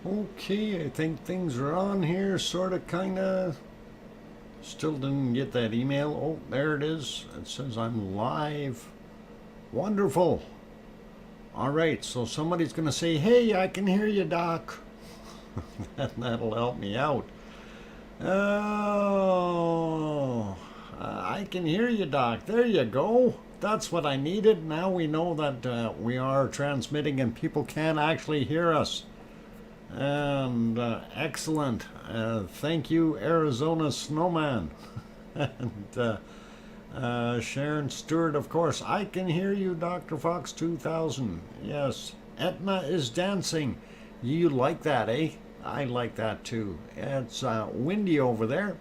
Okay, I think things are on here, sorta, kinda. Still didn't get that email. Oh, there it is. It says I'm live. Wonderful. All right, so somebody's gonna say, "Hey, I can hear you, Doc." That'll help me out. Oh, I can hear you, Doc. There you go. That's what I needed. Now we know that we are transmitting and people can actually hear us. And excellent. Thank you, Arizona Snowman. And Sharon Stewart, of course. I can hear you, Dr. Fox 2000. Yes. Etna is dancing. You like that, eh? I like that too. It's windy over there,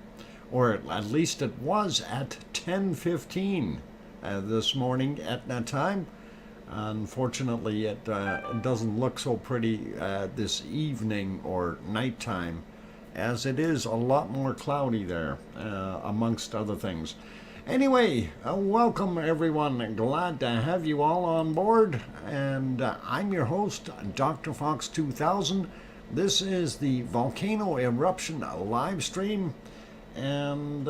or at least it was at 10:15 this morning, Etna time. Unfortunately, it doesn't look so pretty this evening or nighttime, as it is a lot more cloudy there, amongst other things. Anyway, welcome everyone. Glad to have you all on board. And I'm your host, Dr. Fox 2000. This is the Volcano Eruption live stream. And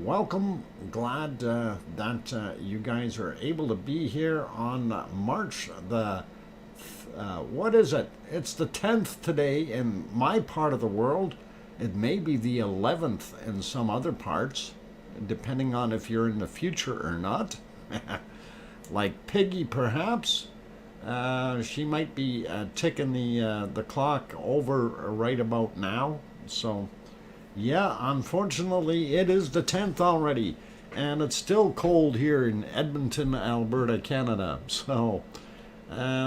welcome. Glad that you guys are able to be here on March the, what is it? It's the 10th today in my part of the world. It may be the 11th in some other parts, depending on if you're in the future or not. Like Piggy, perhaps. She might be ticking the clock over right about now. So, yeah, unfortunately, it is the 10th already. And it's still cold here in Edmonton, Alberta, Canada. So,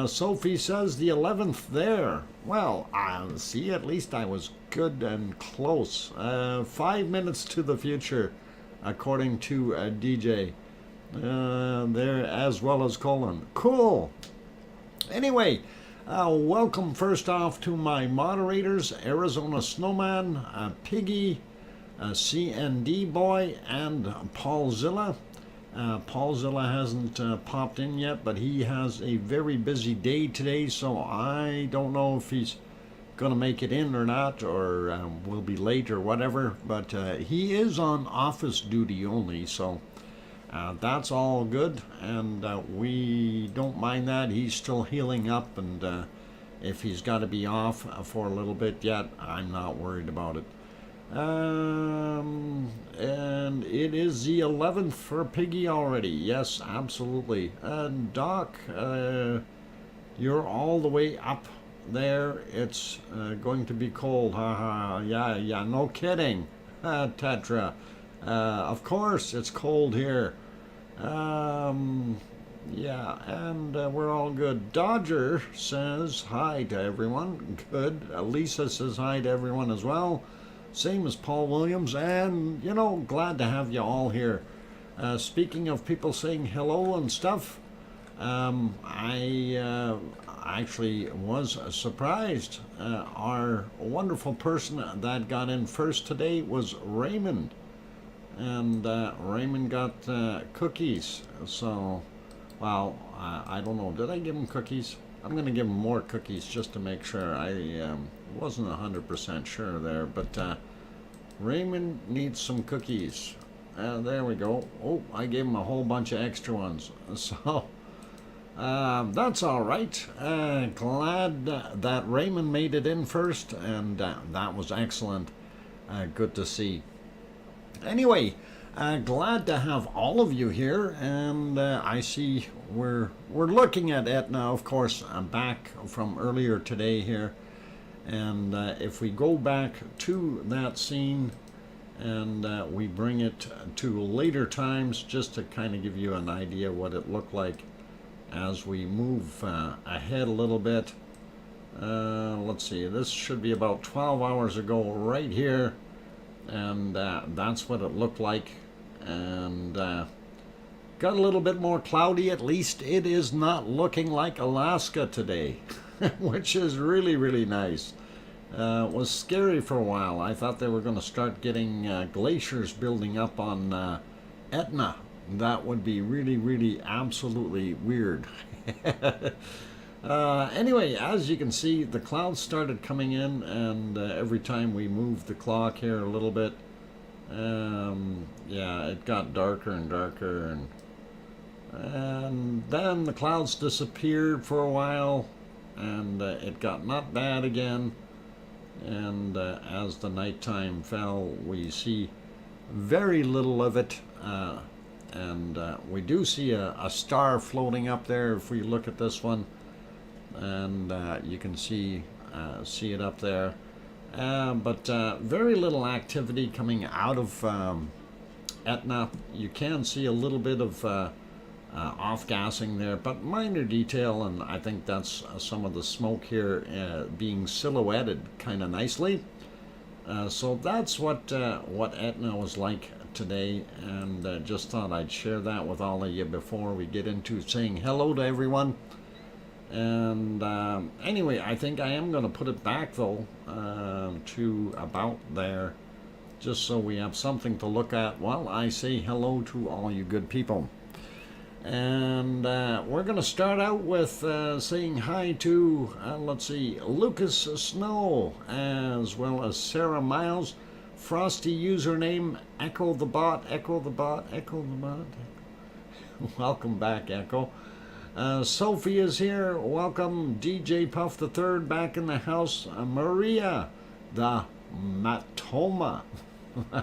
Sophie says the 11th there. Well, see, at least I was good and close. 5 minutes to the future, according to DJ. There, as well as Colin. Cool. Anyway, welcome first off to my moderators, Arizona Snowman, Piggy, CND Boy, and Paulzilla. Paulzilla hasn't popped in yet, but he has a very busy day today, so I don't know if he's going to make it in or not, or will be late or whatever, but he is on office duty only, so that's all good, and we don't mind that. He's still healing up, and if he's got to be off for a little bit yet, I'm not worried about it. And it is the 11th for Piggy already. Yes, absolutely. And Doc, you're all the way up there. It's going to be cold. Haha. Yeah, no kidding. Tetra. Of course, it's cold here. Yeah, and we're all good. Dodger says hi to everyone. Good. Lisa says hi to everyone as well. Same as Paul Williams. And, you know, glad to have you all here. Speaking of people saying hello and stuff, I actually was surprised. Our wonderful person that got in first today was Raymond. And Raymond got cookies. So, well, I don't know. Did I give him cookies? I'm going to give him more cookies just to make sure. I wasn't 100% sure there. But Raymond needs some cookies. There we go. Oh, I gave him a whole bunch of extra ones. So, that's all right. Glad that Raymond made it in first. And that was excellent. Good to see. Anyway, glad to have all of you here, and I see we're looking at Etna, of course, back from earlier today here, and if we go back to that scene and we bring it to later times, just to kind of give you an idea what it looked like as we move ahead a little bit. Let's see, this should be about 12 hours ago right here. And that's what it looked like, and got a little bit more cloudy. At least it is not looking like Alaska today, which is really, really nice. It was scary for a while. I thought they were going to start getting glaciers building up on Etna. That would be really, really absolutely weird. Anyway, as you can see, the clouds started coming in, and every time we moved the clock here a little bit, yeah, it got darker and darker, and then the clouds disappeared for a while, and it got not bad again. And as the nighttime fell, we see very little of it, and we do see a star floating up there if we look at this one, and you can see it up there, but very little activity coming out of Etna. You can see a little bit of off-gassing there, but minor detail, and I think that's some of the smoke here being silhouetted kind of nicely. So that's what Etna was like today, and just thought I'd share that with all of you before we get into saying hello to everyone. And anyway, I think I am going to put it back though to about there, just so we have something to look at while I say hello to all you good people. And we're going to start out with saying hi to, let's see, Lucas Snow, as well as Sarah Miles, Frosty username, Echo the Bot, Echo the Bot, Echo the Bot. Welcome back, Echo. Sophie is here. Welcome. DJ Puff the Third back in the house. Maria, the Matoma.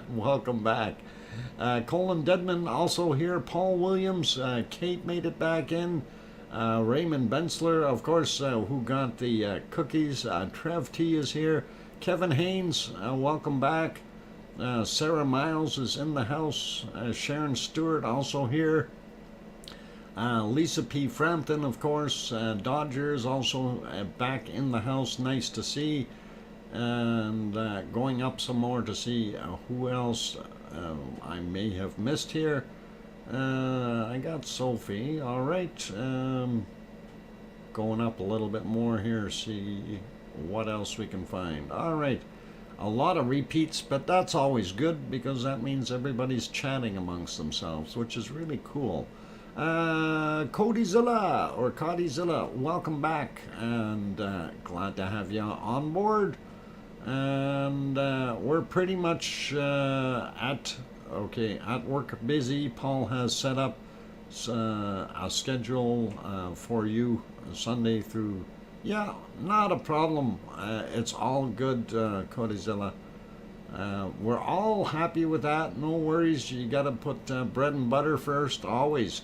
Welcome back. Colin Deadman also here. Paul Williams. Kate made it back in. Raymond Bensler, of course, who got the cookies. Trev T is here. Kevin Haynes, welcome back. Sarah Miles is in the house. Sharon Stewart also here. Lisa P. Frampton, of course. Dodgers also back in the house. Nice to see. And going up some more to see who else I may have missed here. I got Sophie. All right. Going up a little bit more here. See what else we can find. All right. A lot of repeats, but that's always good because that means everybody's chatting amongst themselves, which is really cool. Codyzilla or Codyzilla, welcome back, and glad to have you on board. And we're pretty much at work busy. Paul has set up a schedule for you Sunday through. Yeah, not a problem. It's all good, Codyzilla. We're all happy with that. No worries. You got to put bread and butter first, always.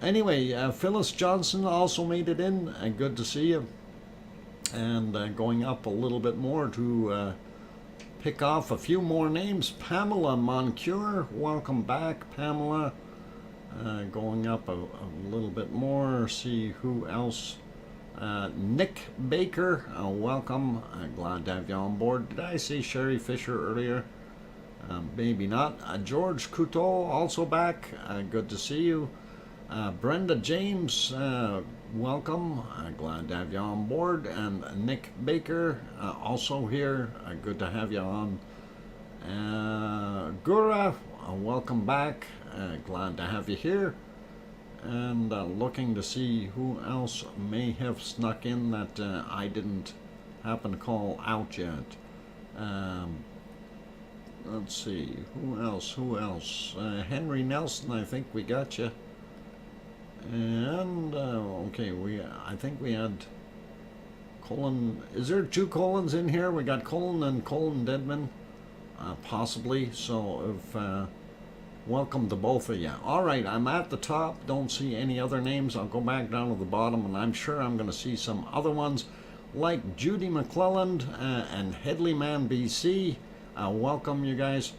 Anyway, Phyllis Johnson also made it in. Good to see you. And going up a little bit more to pick off a few more names. Pamela Moncure, welcome back, Pamela. Going up a little bit more, see who else. Nick Baker, welcome. Glad to have you on board. Did I say Sherry Fisher earlier? Maybe not. George Couteau also back. Good to see you. Brenda James, welcome. Glad to have you on board. And Nick Baker, also here. Good to have you on. Gura, welcome back. Glad to have you here. And looking to see who else may have snuck in that I didn't happen to call out yet. Let's see, who else? Henry Nelson, I think we got you. And okay, I think we had Colin. Is there two Colins in here? We got Colin and Colin Deadman, possibly. So if welcome to both of you. All right, I'm at the top. Don't see any other names. I'll go back down to the bottom, and I'm sure I'm going to see some other ones like Judy McClelland and Headleyman BC. Welcome, you guys.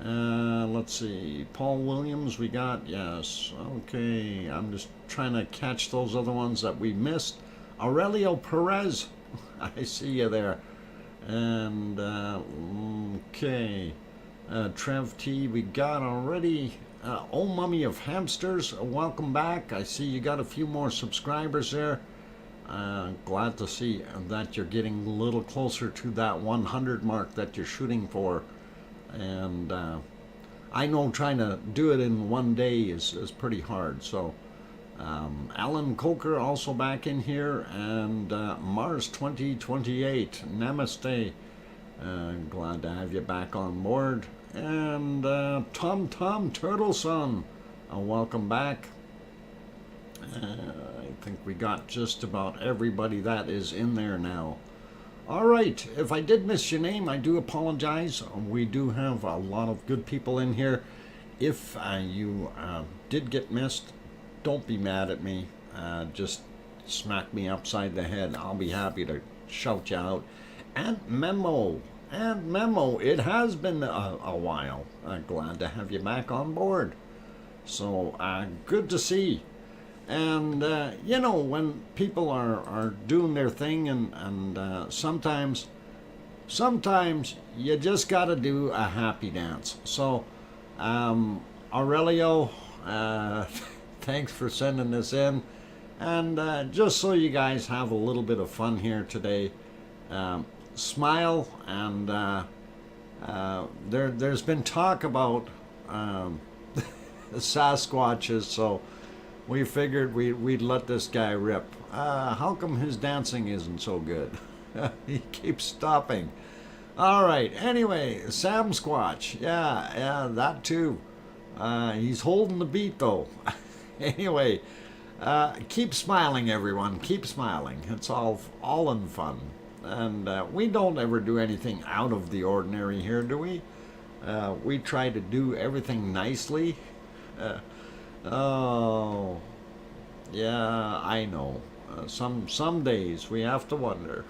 Let's see. Paul Williams, we got, yes. Okay, I'm just trying to catch those other ones that we missed. Aurelio Perez, I see you there. And, okay. Trev T, we got already. Oh Mummy of Hamsters, welcome back. I see you got a few more subscribers there. Glad to see that you're getting a little closer to that 100 mark that you're shooting for. And I know trying to do it in one day is pretty hard. So Alan Coker also back in here, and Mars 2028. Namaste. Glad to have you back on board. And Tom Turtleson, welcome back. I think we got just about everybody that is in there now. All right, if I did miss your name, I do apologize. We do have a lot of good people in here. If you did get missed, don't be mad at me. Just smack me upside the head. I'll be happy to shout you out. And Memo, it has been a while. Glad to have you back on board. So good to see. And you know, when people are doing their thing, and sometimes you just got to do a happy dance. So Aurelio, thanks for sending this in. And just so you guys have a little bit of fun here today, smile. And there's been talk about Sasquatches, so we figured we'd let this guy rip. How come his dancing isn't so good? He keeps stopping. All right, anyway, Sam Squatch. Yeah, that too. He's holding the beat though. Anyway, keep smiling, everyone. Keep smiling. It's all in fun. And we don't ever do anything out of the ordinary here, do we? We try to do everything nicely. Oh, yeah, I know. Some days we have to wonder.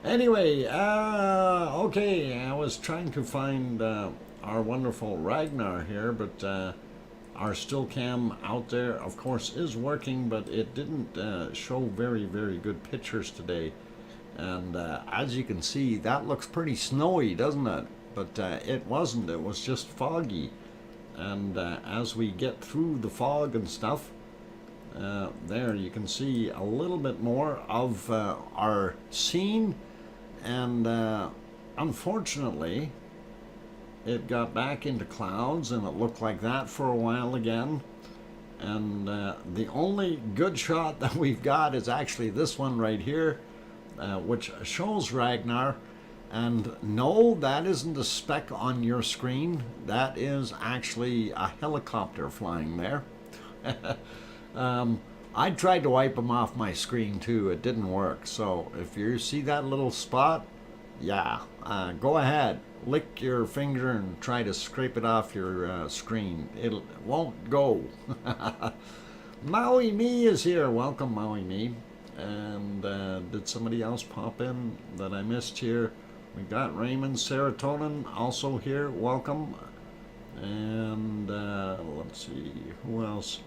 Anyway, okay, I was trying to find our wonderful Ragnar here, but our still cam out there, of course, is working, but it didn't show very good pictures today. And as you can see, that looks pretty snowy, doesn't it? But it wasn't. It was just foggy. And as we get through the fog and stuff, there you can see a little bit more of our scene. And unfortunately, it got back into clouds, and it looked like that for a while again. And the only good shot that we've got is actually this one right here, which shows Ragnar. And no, that isn't a speck on your screen. That is actually a helicopter flying there. I tried to wipe them off my screen too. It didn't work. So if you see that little spot, yeah, go ahead. Lick your finger and try to scrape it off your screen. It won't go. Maui Me is here. Welcome, Maui Me. And did somebody else pop in that I missed here? We got Raymond Serotonin also here. Welcome. And let's see, who else?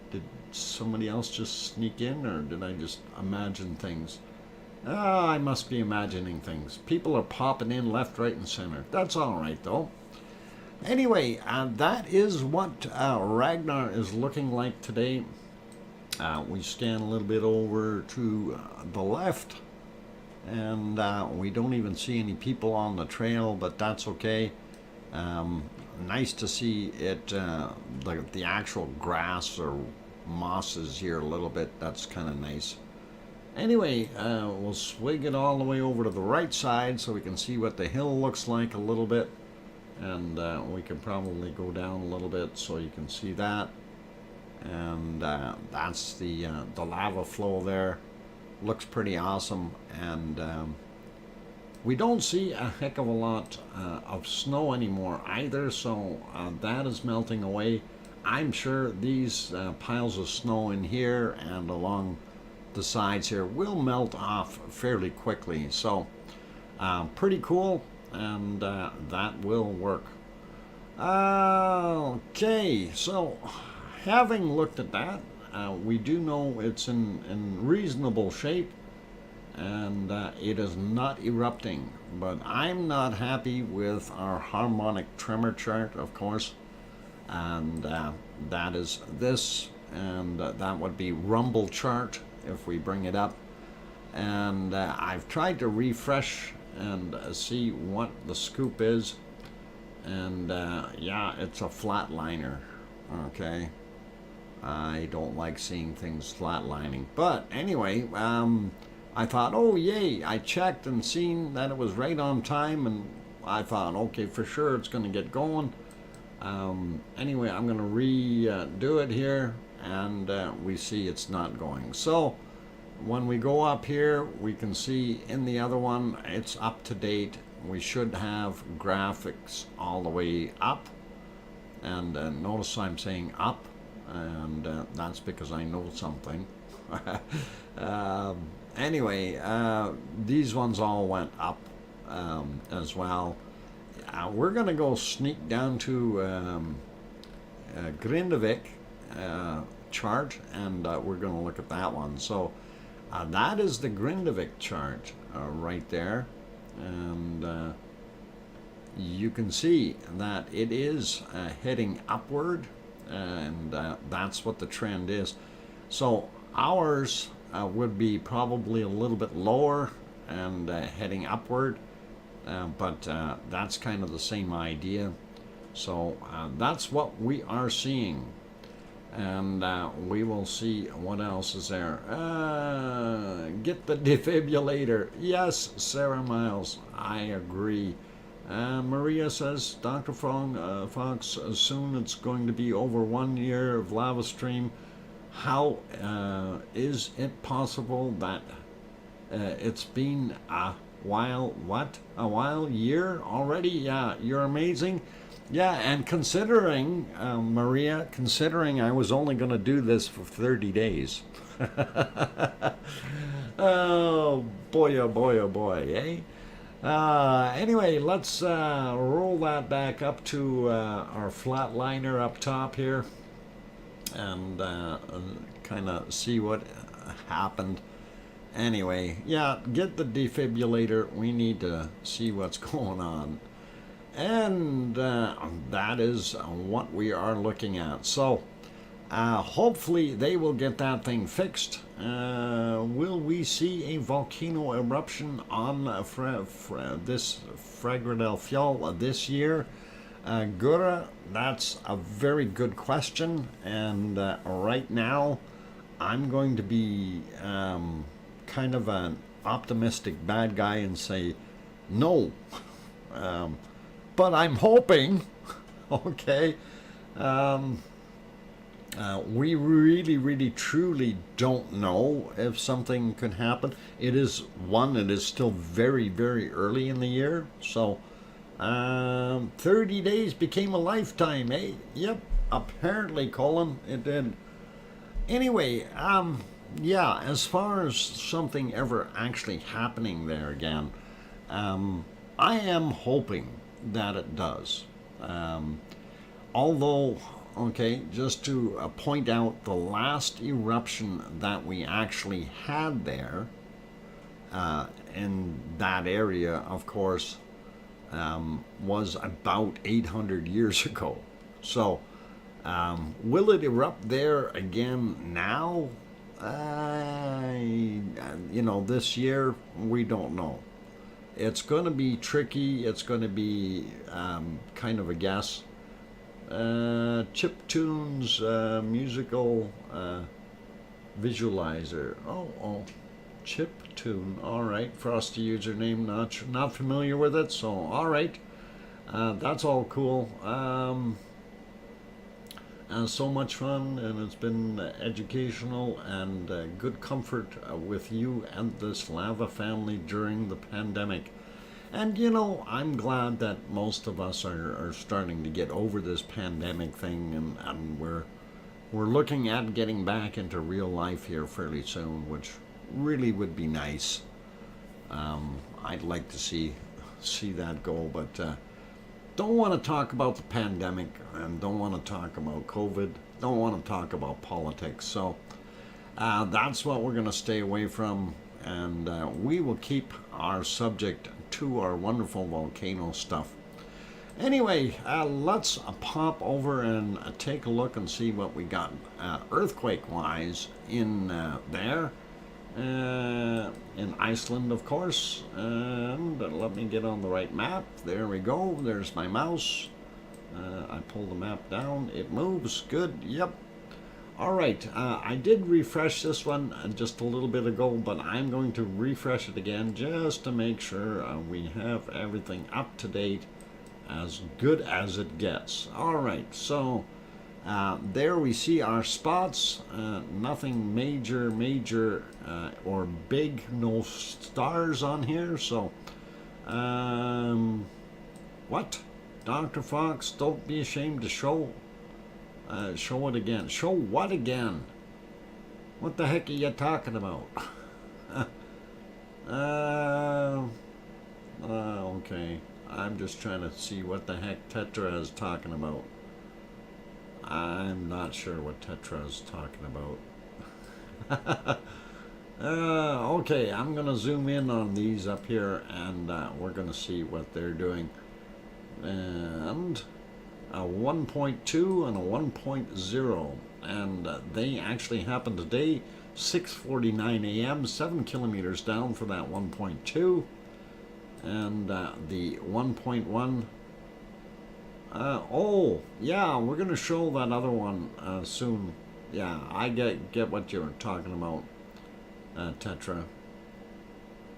Did somebody else just sneak in, or did I just imagine things? I must be imagining things. People are popping in left, right, and center. That's all right, though. Anyway, that is what Ragnar is looking like today. We scan a little bit over to the left, and we don't even see any people on the trail, but that's okay. Nice to see it, the actual grass or mosses here a little bit. That's kind of nice. Anyway, we'll swing it all the way over to the right side so we can see what the hill looks like a little bit. And we can probably go down a little bit so you can see that. And that's the lava flow there. Looks pretty awesome. And we don't see a heck of a lot of snow anymore either, so that is melting away. I'm sure these piles of snow in here and along the sides here will melt off fairly quickly. So pretty cool, and that will work. Okay, so having looked at that, we do know it's in reasonable shape, and it is not erupting. But I'm not happy with our harmonic tremor chart, of course, and that is this, and that would be rumble chart if we bring it up. And I've tried to refresh and see what the scoop is, and yeah, it's a flatliner. Okay, I don't like seeing things flatlining. But anyway, I thought, oh yay, I checked and seen that it was right on time, and I thought, okay, for sure it's going to get going. Anyway, I'm going to redo it here, and we see it's not going. So when we go up here, we can see in the other one, it's up to date. We should have graphics all the way up. And notice I'm saying up, and that's because I know something. Anyway, these ones all went up as well. We're going to go sneak down to Grindavik chart, and we're going to look at that one. So that is the Grindavik chart right there, and you can see that it is heading upward, and that's what the trend is. So ours would be probably a little bit lower and heading upward, but that's kind of the same idea. So that's what we are seeing, and we will see what else is there. Get the defibrillator. Yes, Sarah Miles, I agree. Maria says, Dr. Fox, soon it's going to be over 1 year of lava stream. How is it possible that it's been a while, year already? Yeah, you're amazing. Yeah, and considering, Maria, considering I was only going to do this for 30 days. Oh boy, eh? Anyway, let's roll that back up to our flatliner up top here, and kind of see what happened. Anyway, yeah, get the defibrillator. We need to see what's going on. And that is what we are looking at. So hopefully they will get that thing fixed. Will we see a volcano eruption on this Fragradel Fjall this year? Gura, that's a very good question, and right now I'm going to be kind of an optimistic bad guy and say no. But I'm hoping, okay. We really, truly don't know if something could happen. It is still very early in the year. So 30 days became a lifetime, eh? Yep, apparently, Colin, it did. Anyway, yeah, as far as something ever actually happening there again, I am hoping that it does. Although, okay, just to point out, the last eruption that we actually had there in that area, of course, was about 800 years ago. So, will it erupt there again now? This year, we don't know. It's going to be tricky. It's going to be kind of a guess. Chiptunes musical visualizer. Oh, Chiptune. All right, Frosty username. Not familiar with it. So all right, that's all cool. So much fun, and it's been educational and good comfort with you and this lava family during the pandemic. And I'm glad that most of us are starting to get over this pandemic thing, and we're looking at getting back into real life here fairly soon, which really would be nice. I'd like to see that go, but don't want to talk about the pandemic, and don't want to talk about COVID, don't want to talk about politics. So that's what we're going to stay away from, and we will keep our subject to our wonderful volcano stuff. Anyway, let's pop over and take a look and see what we got earthquake-wise in there. In Iceland, of course, and let me get on the right map. There we go. There's my mouse. I pull the map down. It moves. Good. Yep. All right, I did refresh this one just a little bit ago, but I'm going to refresh it again just to make sure we have everything up to date, as good as it gets. All right, so there we see our spots. Nothing major or big, no stars on here. So, what? Dr. Fox, don't be ashamed to show it again. Show what again? What the heck are you talking about? Okay. I'm just trying to see what the heck Tetra is talking about. I'm not sure what Tetra is talking about. Okay, I'm going to zoom in on these up here, and we're going to see what they're doing. And a 1.2 and a 1.0, and they actually happened today, 6:49 a.m., 7 kilometers down for that 1.2, and the 1.1. Oh yeah, we're gonna show that other one soon. Yeah, I get what you're talking about, Tetra.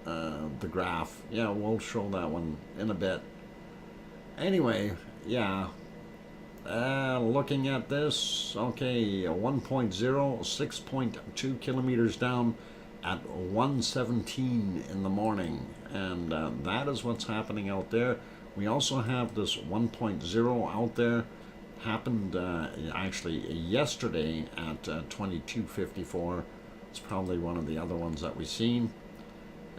The graph. Yeah, we'll show that one in a bit. Anyway, yeah. Looking at this, okay, 1.0, 6.2 kilometers down at 1:17 in the morning, and that is what's happening out there. We also have this 1.0 out there, happened actually yesterday at 22:54. It's probably one of the other ones that we've seen,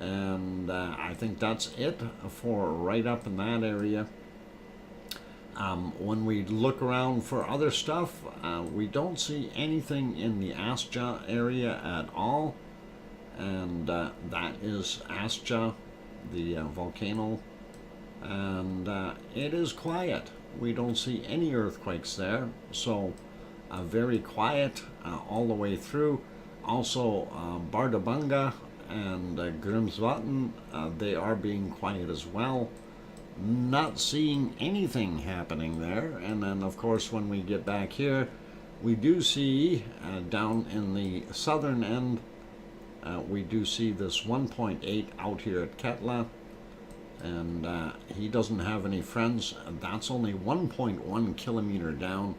and I think that's it for right up in that area. When we look around for other stuff, we don't see anything in the Astja area at all, and that is Astja, the volcano, and it is quiet. We don't see any earthquakes there, so very quiet all the way through. Also, Bardabunga and Grimsvatn, they are being quiet as well. Not seeing anything happening there. And then of course when we get back here, we do see down in the southern end, we do see this 1.8 out here at Ketla, and he doesn't have any friends. That's only 1.1 kilometer down,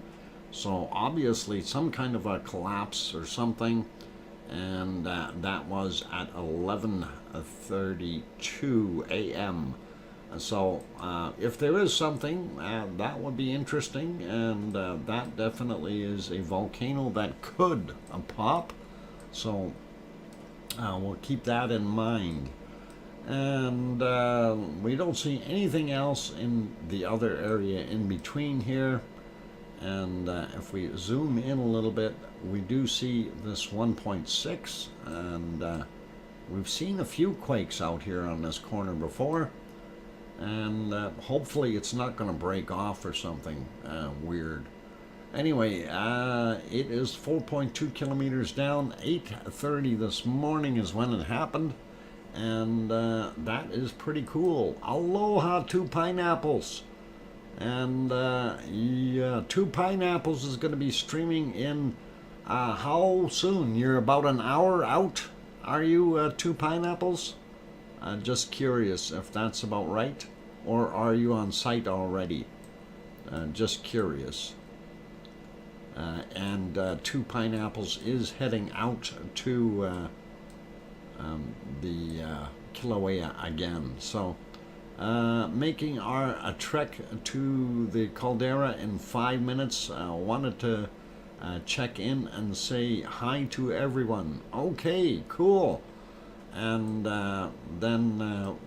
so obviously some kind of a collapse or something, and that was at 11:32 a.m. So if there is something, that would be interesting, and that definitely is a volcano that could pop. So we'll keep that in mind. And we don't see anything else in the other area in between here. And if we zoom in a little bit, we do see this 1.6, and we've seen a few quakes out here on this corner before. And hopefully it's not going to break off or something weird. Anyway, it is 4.2 kilometers down. 8:30 this morning is when it happened, and that is pretty cool. Aloha, 2 pineapples. And yeah, 2 pineapples is going to be streaming in how soon? You're about an hour out, are you, 2 pineapples? Just curious if that's about right, or are you on site already? Just curious. And 2 pineapples is heading out to the Kilauea again. So making our trek to the caldera in 5 minutes. Wanted to check in and say hi to everyone. Okay, cool. And then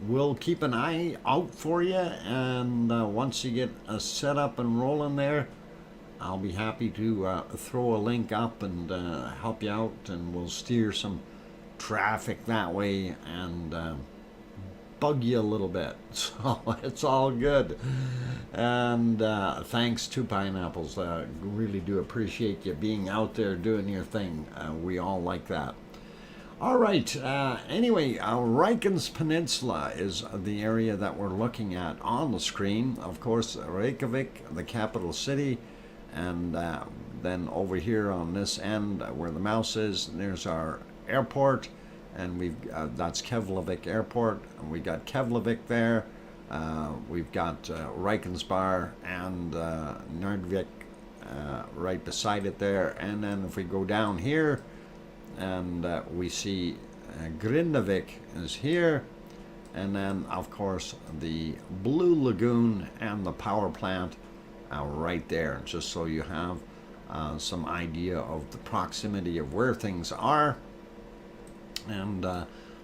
we'll keep an eye out for you, and once you get set up and rolling there, I'll be happy to throw a link up and help you out, and we'll steer some traffic that way and bug you a little bit. So it's all good. And thanks to Pineapples. Really do appreciate you being out there doing your thing. We all like that. All right, anyway, Reykjanes Peninsula is the area that we're looking at on the screen. Of course, Reykjavik, the capital city, and then over here on this end where the mouse is, there's our airport, and we've that's Keflavik Airport, and we got Keflavik there. We've got Reykjanesbar and Nordvik right beside it there, and then if we go down here, and we see Grindavik is here, and then of course the Blue Lagoon and the power plant right there, just so you have some idea of the proximity of where things are. And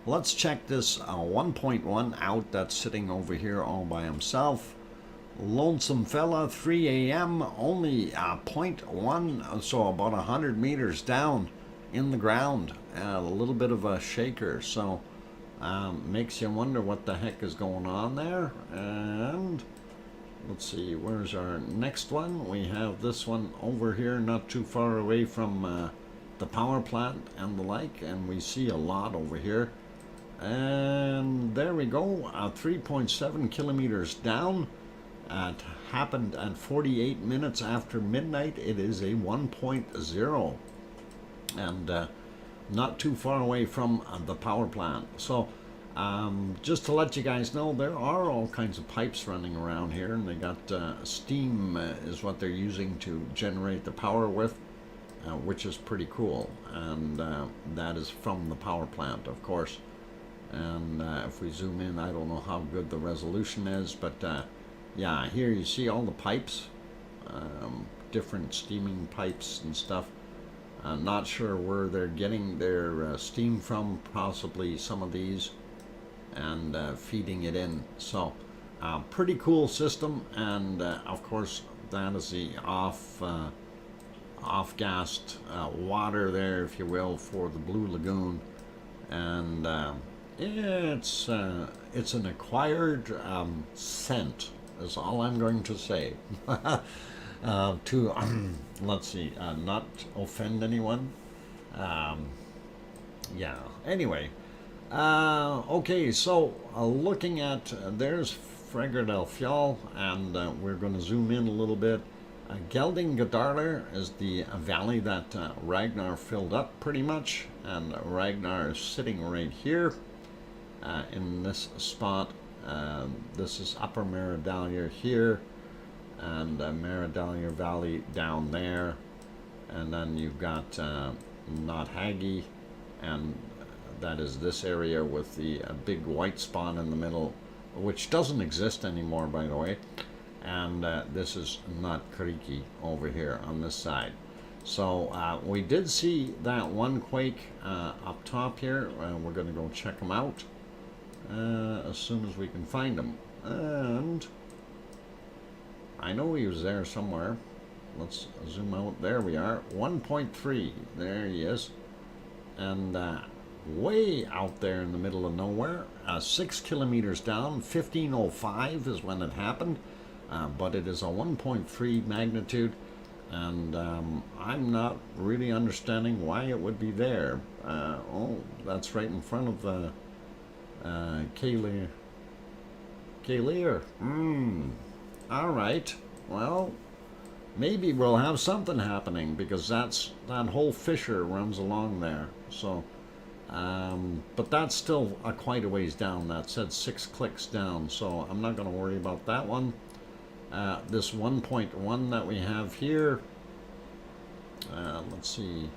let's check this 1.1 out that's sitting over here all by himself. Lonesome Fella, 3 a.m., only 0.1, so about 100 meters down in the ground. A little bit of a shaker, so makes you wonder what the heck is going on there. And let's see, where's our next one? We have this one over here, not too far away from the power plant and the like, and we see a lot over here. And there we go, 3.7 kilometers down. It happened at 48 minutes after midnight. It is a 1.0, and not too far away from the power plant. So just to let you guys know, there are all kinds of pipes running around here, and they got steam is what they're using to generate the power with, which is pretty cool. And that is from the power plant, of course. And if we zoom in, I don't know how good the resolution is, but yeah, here you see all the pipes, different steaming pipes and stuff. I'm not sure where they're getting their steam from, possibly some of these, and feeding it in. So pretty cool system. And of course that is the off-gassed water there, if you will, for the Blue Lagoon. And it's an acquired scent, is all I'm going to say. To let's see, not offend anyone. Yeah, anyway, okay, so looking at there's Fregger del Fjall, and we're going to zoom in a little bit. Geldingadalur is the valley that Ragnar filled up pretty much, and Ragnar is sitting right here in this spot. This is Upper Meridalier here, and Meridalier Valley down there, and then you've got Nothagi, and that is this area with the big white spot in the middle, which doesn't exist anymore, by the way. And this is Notkriki over here on this side. So we did see that one quake up top here. We're going to go check them out as soon as we can find them. And I know he was there somewhere. Let's zoom out. There we are. 1.3. There he is. And way out there in the middle of nowhere. 6 kilometers down. 1505 is when it happened. But it is a 1.3 magnitude. And I'm not really understanding why it would be there. Oh, that's right in front of the Kalir. All right. Well, maybe we'll have something happening, because that whole fissure runs along there. So, but that's still quite a ways down. That said 6 clicks down. So I'm not going to worry about that one. This 1.1 that we have here, let's see,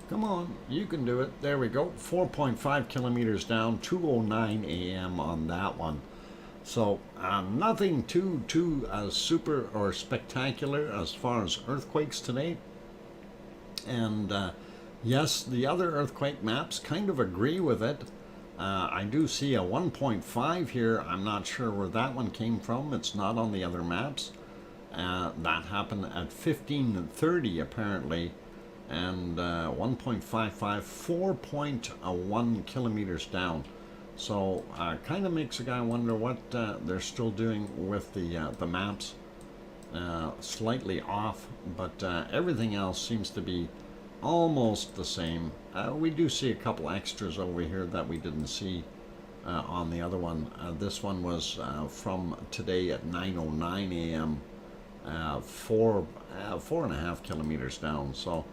come on, you can do it, there we go, 4.5 kilometers down, 2:09 a.m. on that one. So nothing too super or spectacular as far as earthquakes today. And yes, the other earthquake maps kind of agree with it. I do see a 1.5 here. I'm not sure where that one came from. It's not on the other maps. That happened at 15:30 apparently, and 1.55, 4.1 kilometers down. So kind of makes a guy wonder what they're still doing with the maps. Slightly off, but everything else seems to be almost the same. We do see a couple extras over here that we didn't see on the other one. This one was from today at 9:09 a.m. four and a half kilometers down. So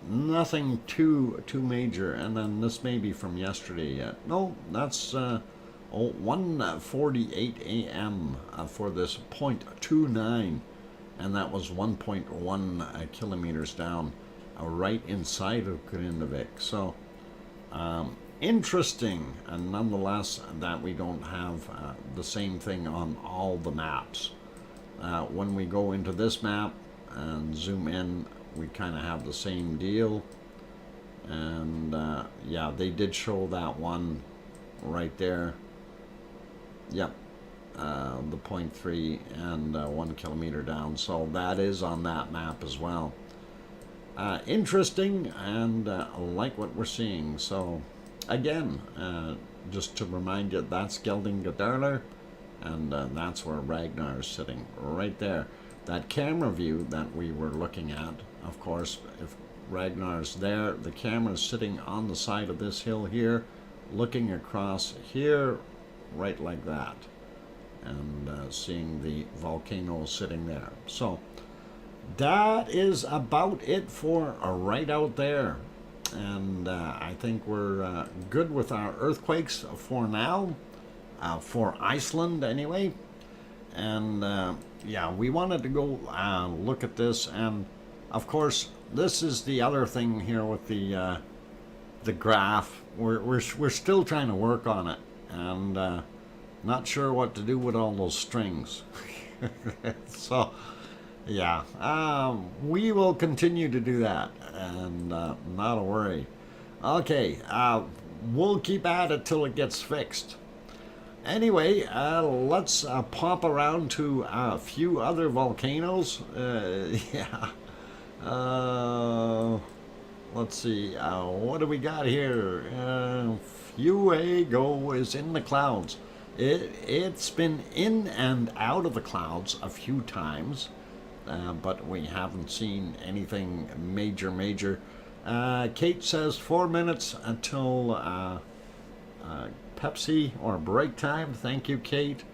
nothing too major. And then this may be from yesterday yet. No, that's 1:48 a.m. For this 0.29, and that was 1.1 kilometers down, right inside of Grindavik. So interesting, and nonetheless that we don't have the same thing on all the maps. When we go into this map and zoom in, we kind of have the same deal. And yeah, they did show that one right there. Yep, the 0.3 and 1 kilometer down. So that is on that map as well. Interesting, and like what we're seeing. So again, just to remind you, that's Geldingadarler, and that's where Ragnar is sitting right there. That camera view that we were looking at, of course, if Ragnar's there, the camera's sitting on the side of this hill here, looking across here, right like that, and seeing the volcano sitting there. So that is about it for right out there, and I think we're good with our earthquakes for now, for Iceland anyway. And yeah, we wanted to go look at this, and of course this is the other thing here with the graph. We're still trying to work on it, and not sure what to do with all those strings. So yeah, we will continue to do that, and not a worry. Okay, we'll keep at it till it gets fixed. Anyway, let's pop around to a few other volcanoes. Yeah. Let's see. What do we got here? Fuego is in the clouds. It's been in and out of the clouds a few times, but we haven't seen anything major. Kate says 4 minutes until Pepsi or break time. Thank you, Kate.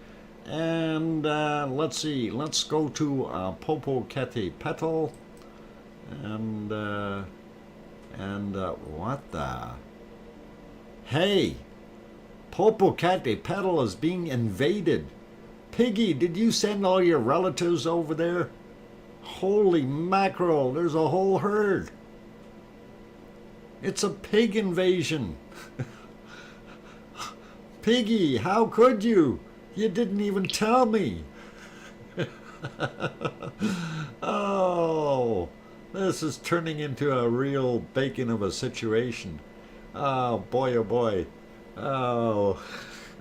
And let's see. Let's go to Popocatépetl. And what the? Hey, Popocatépetl is being invaded. Piggy, did you send all your relatives over there? Holy mackerel, there's a whole herd. It's a pig invasion. Piggy, how could you? You didn't even tell me. Oh, this is turning into a real bacon of a situation. Oh boy, oh boy. Oh,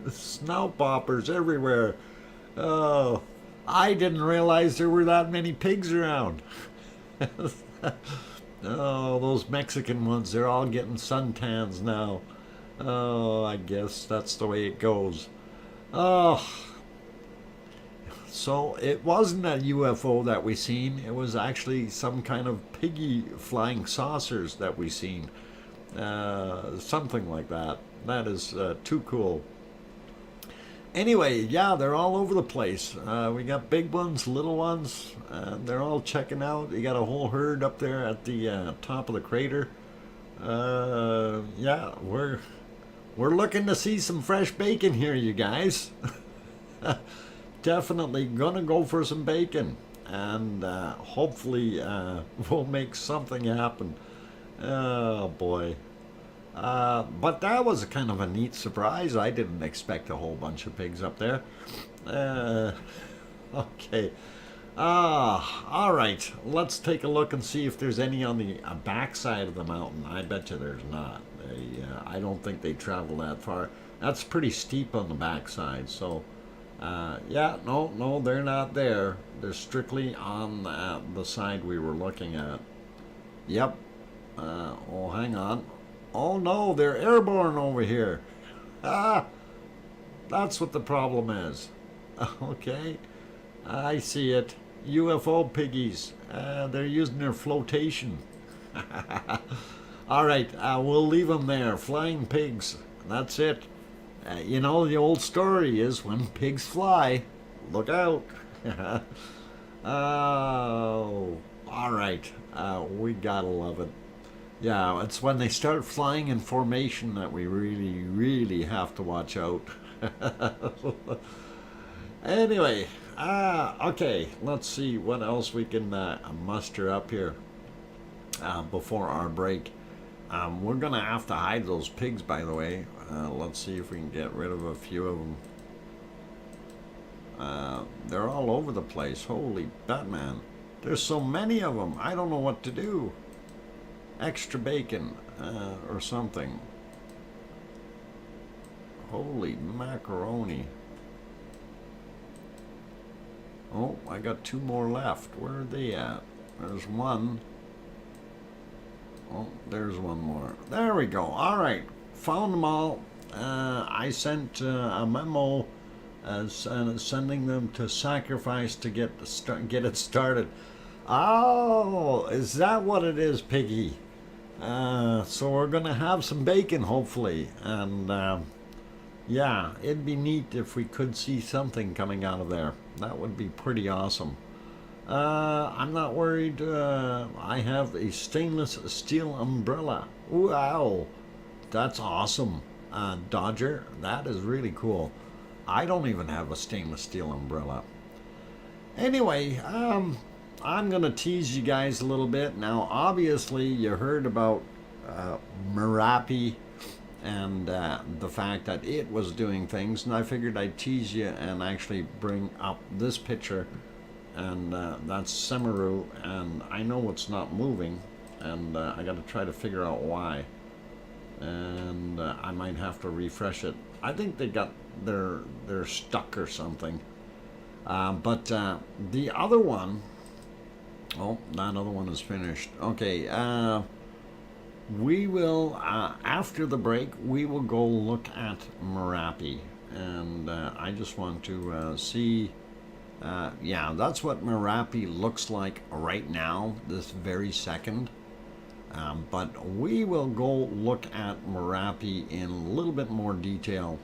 snout poppers everywhere. Oh, I didn't realize there were that many pigs around. Oh, those Mexican ones, they're all getting suntans now. Oh, I guess that's the way it goes. Oh, so it wasn't a UFO that we seen. It was actually some kind of piggy flying saucers that we seen. Something like that. That is too cool. Anyway, yeah, they're all over the place. We got big ones, little ones. They're all checking out. You got a whole herd up there at the top of the crater. Yeah, we're looking to see some fresh bacon here, you guys. Definitely gonna go for some bacon, and hopefully we'll make something happen. Oh boy. But that was kind of a neat surprise. I didn't expect a whole bunch of pigs up there. Okay. All right. Let's take a look and see if there's any on the backside of the mountain. I bet you there's not. I don't think they travel that far. That's pretty steep on the backside. So, yeah, no, they're not there. They're strictly on the side we were looking at. Yep. Oh, hang on. Oh no, they're airborne over here. Ah, that's what the problem is. Okay, I see it. UFO piggies. They're using their flotation. All right, we'll leave them there. Flying pigs. That's it. You know, the old story is when pigs fly, look out. Oh, all right. We gotta love it. Yeah, it's when they start flying in formation that we really, really have to watch out. Anyway, okay, let's see what else we can muster up here before our break. We're gonna have to hide those pigs, by the way. Let's see if we can get rid of a few of them. They're all over the place. Holy Batman. There's so many of them. I don't know what to do. Extra bacon or something. Holy macaroni. Oh, I got two more left. Where are they at? There's one. Oh, there's one more. There we go. All right. Found them all. I sent a memo sending them to sacrifice to get it started. Oh, is that what it is, Piggy? So we're gonna have some bacon, hopefully, and yeah, it'd be neat if we could see something coming out of there. That would be pretty awesome. I'm not worried. I have a stainless steel umbrella. Wow, that's awesome, Dodger. That is really cool. I don't even have a stainless steel umbrella. Anyway, I'm gonna tease you guys a little bit. Now, obviously, you heard about Merapi and the fact that it was doing things, and I figured I'd tease you and actually bring up this picture, and that's Semaru, and I know it's not moving, and I got to try to figure out why, and I might have to refresh it. I think they're stuck or something, but the other one, oh, that other one is finished. Okay, we will, after the break, we will go look at Merapi. And I just want to see, yeah, that's what Merapi looks like right now, this very second. But we will go look at Merapi in a little bit more detail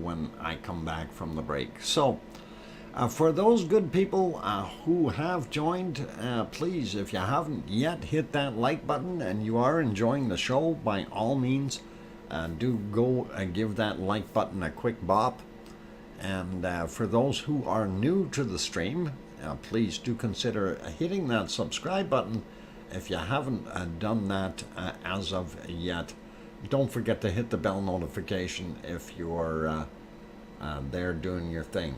when I come back from the break. So, for those good people who have joined, please, if you haven't yet, hit that like button, and you are enjoying the show, by all means, do go give that like button a quick bop. And for those who are new to the stream, please do consider hitting that subscribe button if you haven't done that as of yet. Don't forget to hit the bell notification if you're there doing your thing.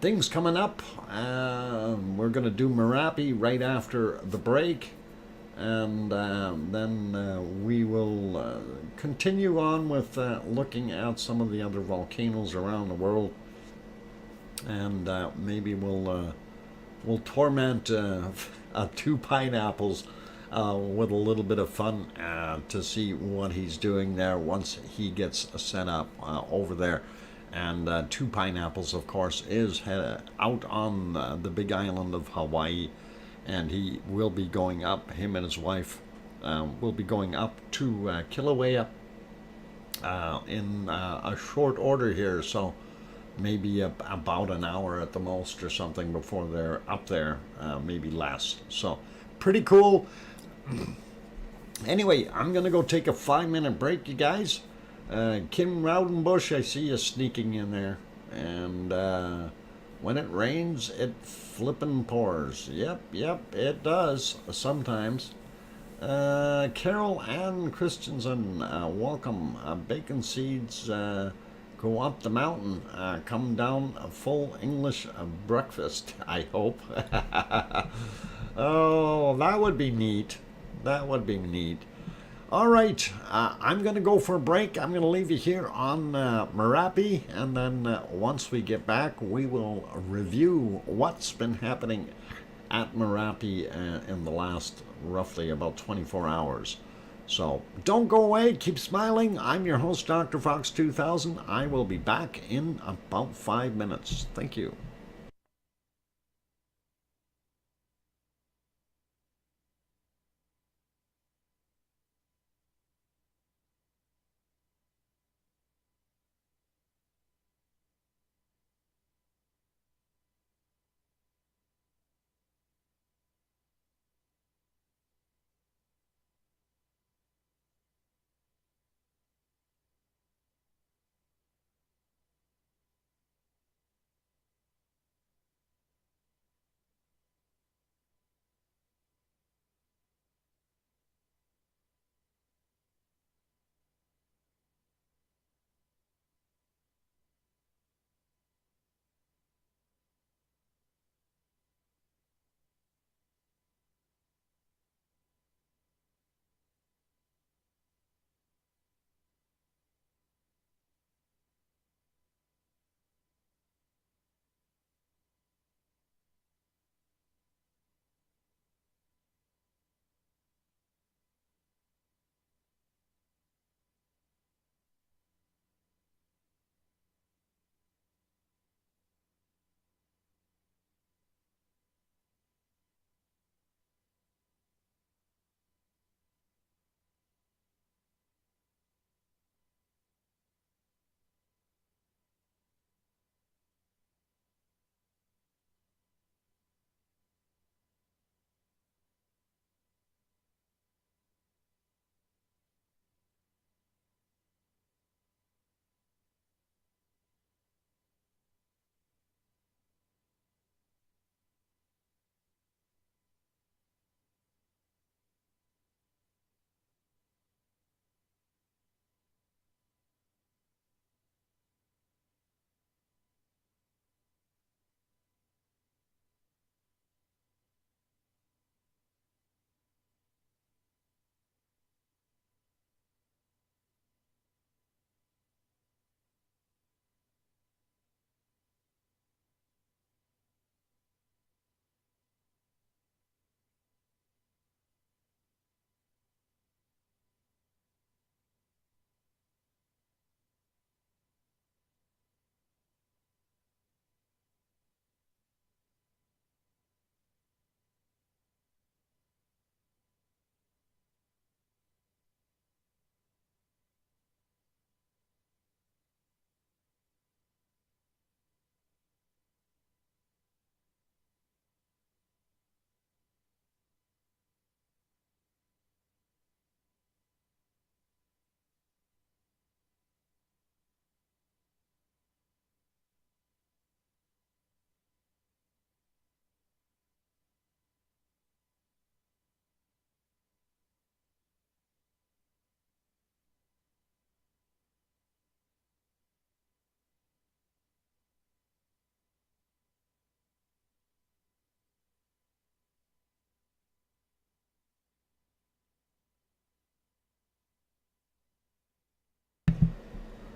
Things coming up. We're going to do Merapi right after the break, and then we will continue on with looking at some of the other volcanoes around the world, and maybe we'll torment two pineapples with a little bit of fun to see what he's doing there once he gets set up over there. And Two Pineapples, of course, is out on the big island of Hawaii, and he will be going up, him and his wife will be going up to Kilauea in a short order here, so maybe about an hour at the most or something before they're up there, maybe less. So, pretty cool. Anyway, I'm going to go take a 5-minute break, you guys. Kim Rowdenbush, I see you sneaking in there. And when it rains, it flippin' pours. Yep, it does sometimes. Carol Ann Christensen, welcome. Bacon seeds go up the mountain, come down a full English breakfast, I hope. Oh, that would be neat. That would be neat. All right, I'm going to go for a break. I'm going to leave you here on Merapi, and then once we get back, we will review what's been happening at Merapi in the last roughly about 24 hours. So don't go away. Keep smiling. I'm your host, DrFox2000. I will be back in about 5 minutes. Thank you.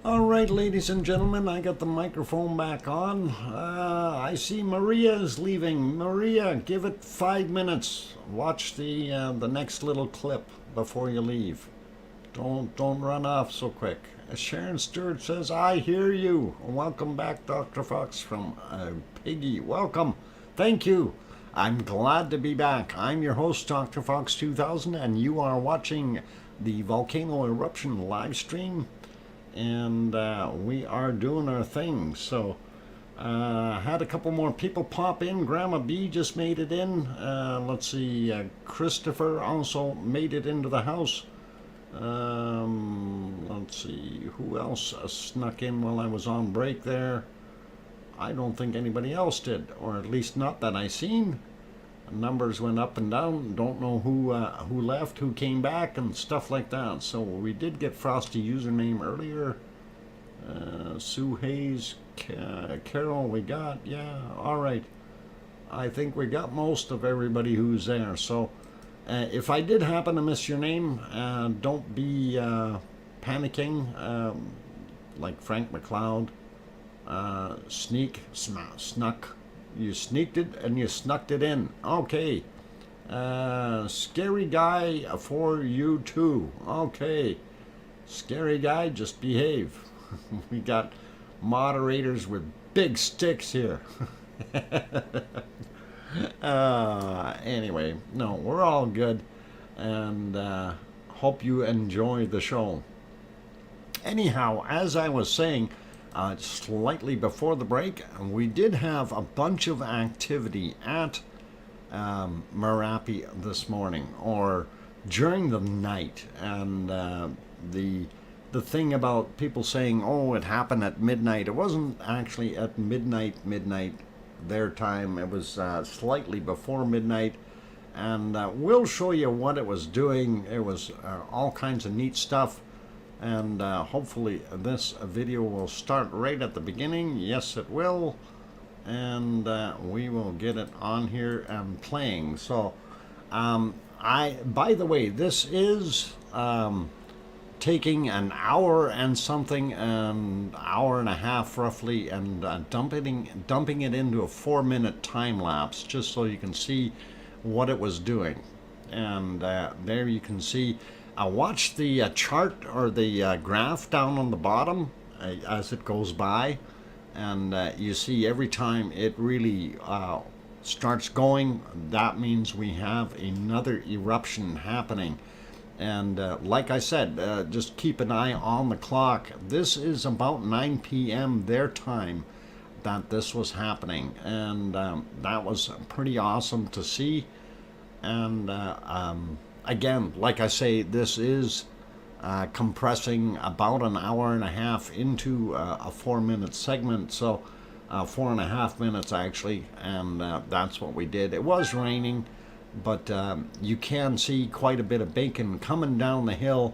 All right, ladies and gentlemen, I got the microphone back on. I see Maria is leaving. Maria, give it 5 minutes. Watch the next little clip before you leave. Don't run off so quick. Sharon Stewart says, I hear you. Welcome back, Dr. Fox from Piggy. Welcome. Thank you. I'm glad to be back. I'm your host, DrFox2000, and you are watching the Volcano Eruption live stream. And we are doing our thing. So had a couple more people pop in. Grandma B just made it in. Let's see, Christopher also made it into the house. Let's see, who else snuck in while I was on break there? I don't think anybody else did, or at least not that I seen. Numbers went up and down. Don't know who left, who came back, and stuff like that. So we did get Frosty username earlier. Sue Hayes, Carol, we got, yeah, all right. I think we got most of everybody who's there. So if I did happen to miss your name, don't be panicking. Like Frank McLeod, snuck. You sneaked it and you snuck it in. Okay. Scary guy for you too. Okay. Scary guy, just behave. We got moderators with big sticks here. Anyway, no, we're all good. And hope you enjoy the show. Anyhow, as I was saying, slightly before the break, we did have a bunch of activity at Merapi this morning, or during the night, and the thing about people saying, oh, it happened at midnight, it wasn't actually at midnight their time. It was slightly before midnight, and we'll show you what it was doing. It was all kinds of neat stuff. And hopefully this video will start right at the beginning. Yes, it will. And we will get it on here and playing. So, by the way, this is taking an hour and something, an hour and a half roughly, and dumping it into a 4-minute time lapse, just so you can see what it was doing. And there you can see. Watch the chart or the graph down on the bottom as it goes by, and you see every time it really starts going, that means we have another eruption happening. And like I said, just keep an eye on the clock. This is about 9 p.m. their time that this was happening, and that was pretty awesome to see. And again, like I say, this is compressing about an hour and a half into a 4-minute segment, so 4.5 minutes actually, and that's what we did. It was raining, but you can see quite a bit of bacon coming down the hill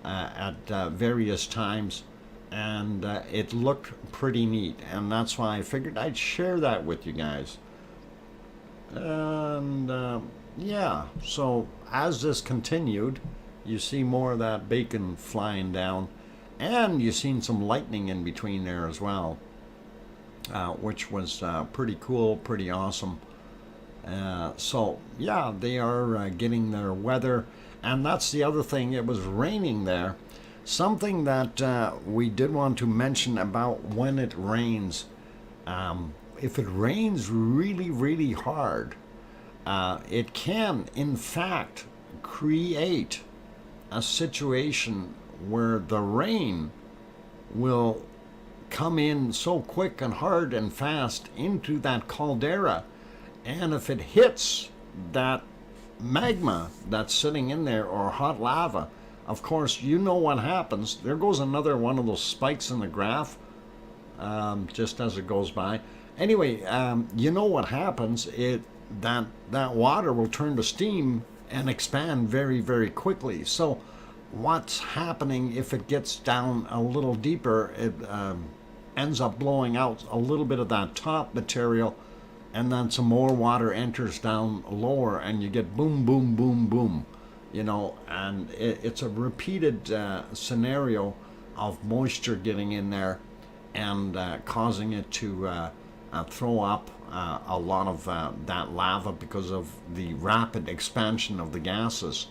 at various times, and it looked pretty neat, and that's why I figured I'd share that with you guys. And yeah, so as this continued, you see more of that bacon flying down, and you've seen some lightning in between there as well, which was pretty cool, pretty awesome. So yeah, they are getting their weather, and that's the other thing. It was raining there. Something that we did want to mention about when it rains. If it rains really, really hard, it can, in fact, create a situation where the rain will come in so quick and hard and fast into that caldera, and if it hits that magma that's sitting in there, or hot lava, of course, you know what happens. There goes another one of those spikes in the graph, just as it goes by. Anyway, you know what happens. That water will turn to steam and expand very, very quickly. So what's happening if it gets down a little deeper, it ends up blowing out a little bit of that top material, and then some more water enters down lower, and you get boom, boom, boom, boom, you know, and it's a repeated scenario of moisture getting in there and causing it to throw up a lot of that lava because of the rapid expansion of the gases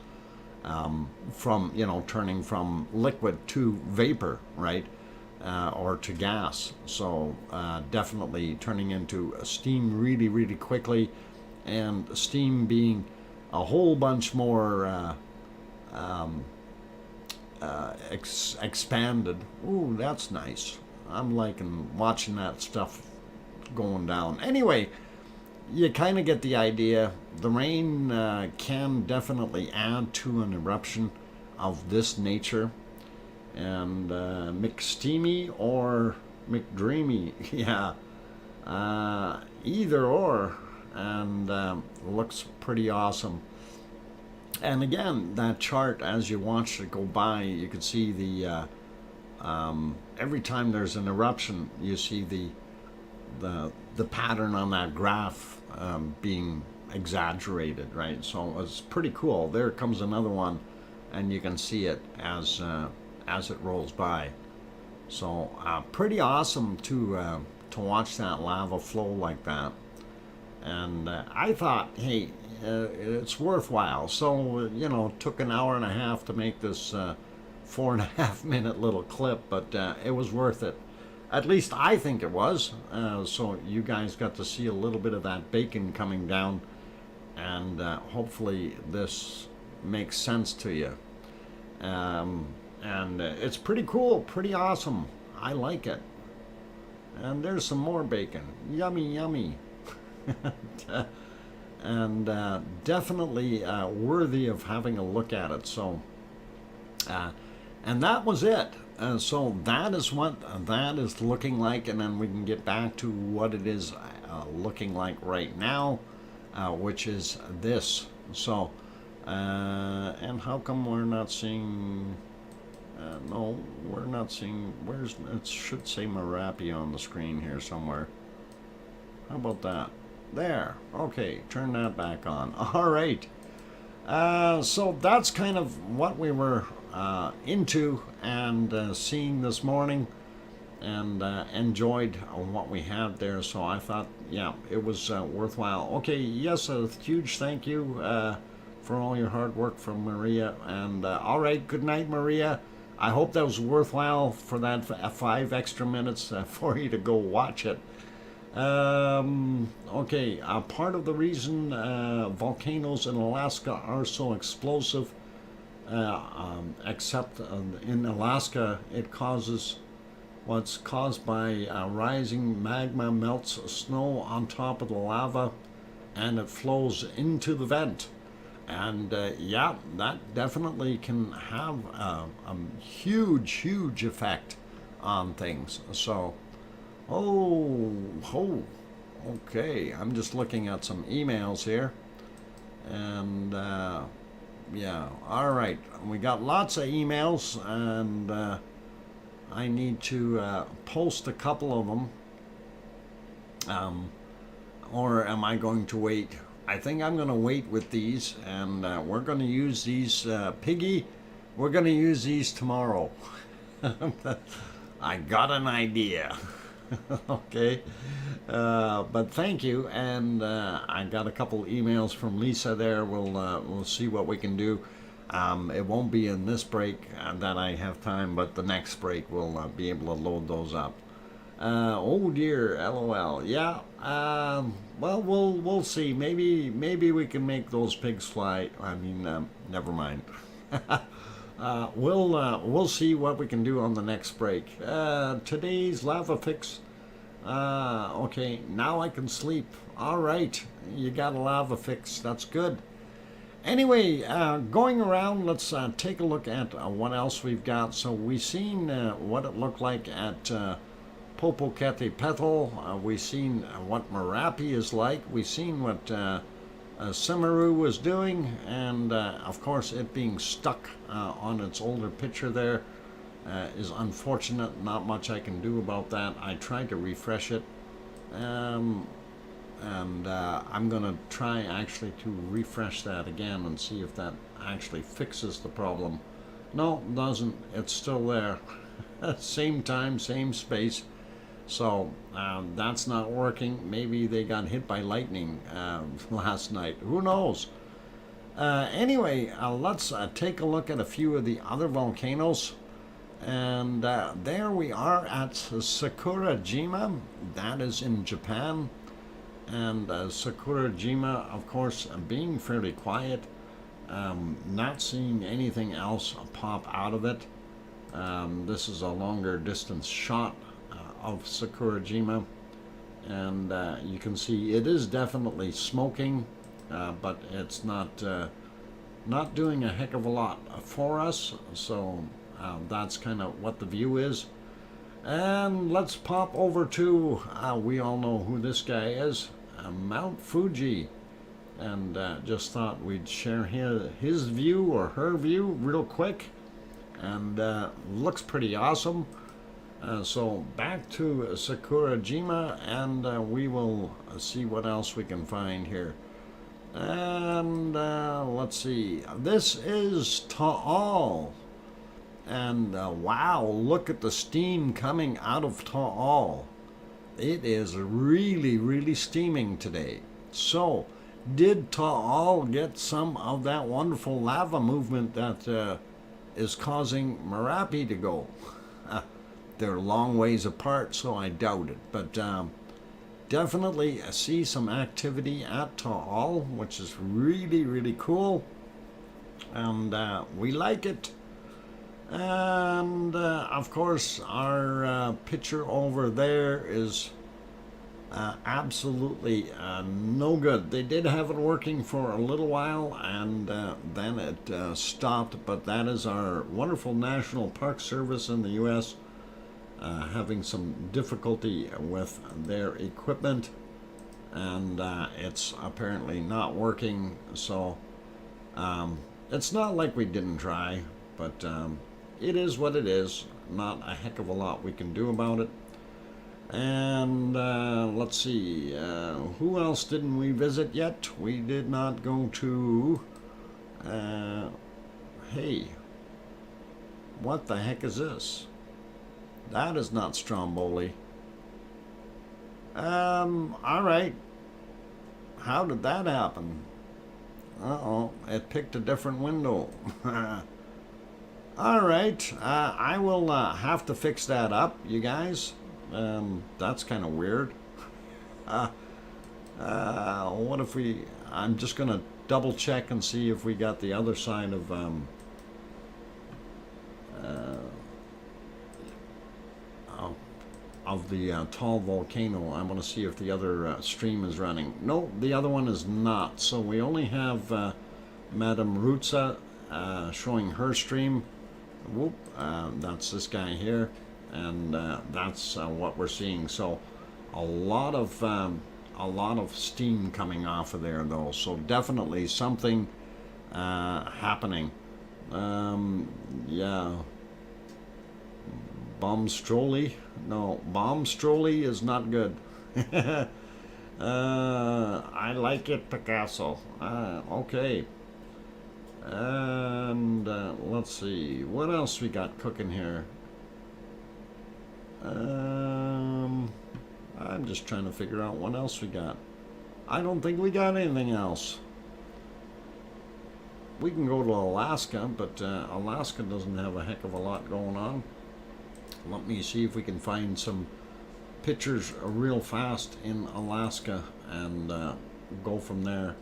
from, turning from liquid to vapor, right? Or to gas. So definitely turning into steam really, really quickly, and steam being a whole bunch more expanded. Ooh, that's nice. I'm liking watching that stuff going down. Anyway, you kind of get the idea. The rain can definitely add to an eruption of this nature. And McSteamy or McDreamy, yeah, either or, and looks pretty awesome. And again, that chart, as you watch it go by, you can see the every time there's an eruption, you see the pattern on that graph being exaggerated, right? So it's pretty cool. There comes another one, and you can see it as it rolls by. So pretty awesome to watch that lava flow like that. And I thought, hey, it's worthwhile. So took an hour and a half to make this 4.5 minute little clip, but it was worth it. At least I think it was. So you guys got to see a little bit of that bacon coming down, and hopefully this makes sense to you. And it's pretty cool, pretty awesome. I like it. And there's some more bacon. Yummy, yummy. And definitely worthy of having a look at it. So, and that was it. So that is what that is looking like, and then we can get back to what it is looking like right now, which is this. So, and how come we're not seeing... no, we're not seeing... it should say Merapi on the screen here somewhere. How about that? There. Okay, turn that back on. All right. So that's kind of what we were into and seeing this morning, and enjoyed what we had there. So I thought, yeah, it was worthwhile. Okay, yes, a huge thank you for all your hard work from Maria. And all right, good night, Maria. I hope that was worthwhile for that 5 extra minutes for you to go watch it. Okay, part of the reason volcanoes in Alaska are so explosive, except in Alaska, what's caused by rising magma melts snow on top of the lava, and it flows into the vent. And yeah, that definitely can have a huge effect on things. So, okay, I'm just looking at some emails here. And yeah, all right, we got lots of emails, and I need to post a couple of them. Or am I going to wait? I think I'm going to wait with these, and we're going to use these, Piggy, we're going to use these tomorrow. I got an idea. Okay, but thank you, and I got a couple emails from Lisa there. We'll see what we can do. It won't be in this break that I have time, but the next break we'll be able to load those up. Oh dear, LOL. Yeah. Well, we'll see. Maybe we can make those pigs fly. I mean, never mind. We'll see what we can do on the next break. Today's lava fix. Okay, now I can sleep. All right, you got a lava fix. That's good. Anyway, going around, let's take a look at what else we've got. So we've seen what it looked like at Popocatépetl. We've seen what Merapi is like. We've seen what Semeru was doing, and of course it being stuck on its older picture there is unfortunate. Not much I can do about that. I tried to refresh it, and I'm gonna try actually to refresh that again and see if that actually fixes the problem. No, it doesn't. It's still there. Same time, same space. So that's not working. Maybe they got hit by lightning last night. Who knows? Anyway, let's take a look at a few of the other volcanoes. And there we are at Sakurajima. That is in Japan. And Sakurajima, of course, being fairly quiet. Not seeing anything else pop out of it. This is a longer distance shot of Sakurajima. And you can see it is definitely smoking, but it's not doing a heck of a lot for us. So that's kind of what the view is. And let's pop over to, we all know who this guy is, Mount Fuji. And just thought we'd share his view or her view real quick. And looks pretty awesome. So back to Sakurajima, and we will see what else we can find here. And let's see. This is Taal. And wow, look at the steam coming out of Taal. It is really, really steaming today. So, did Taal get some of that wonderful lava movement that is causing Merapi to go? They're long ways apart, so I doubt it. But definitely see some activity at Taal, which is really, really cool. And we like it. And of course, our picture over there is absolutely no good. They did have it working for a little while, and then it stopped. But that is our wonderful National Park Service in the U.S. Having some difficulty with their equipment, and it's apparently not working. So it's not like we didn't try, but it is what it is. Not a heck of a lot we can do about it. And let's see, who else didn't we visit yet? We did not go to, hey, what the heck is this? That is not Stromboli. Alright. How did that happen? Uh-oh, it picked a different window. Alright, I will have to fix that up, you guys. That's kind of weird. What if I'm just going to double check and see if we got the other side of, the tall volcano. I want to see if the other stream is running. No, the other one is not. So we only have Madame Rutsa showing her stream. Whoop, that's this guy here, and that's what we're seeing. So a lot of steam coming off of there, though. So definitely something happening. Yeah. Bombstrolli? No, Bombstrolli is not good. I like it, Picasso. Okay. And let's see, what else we got cooking here? I'm just trying to figure out what else we got. I don't think we got anything else. We can go to Alaska, but Alaska doesn't have a heck of a lot going on. Let me see if we can find some pictures real fast in Alaska and go from there.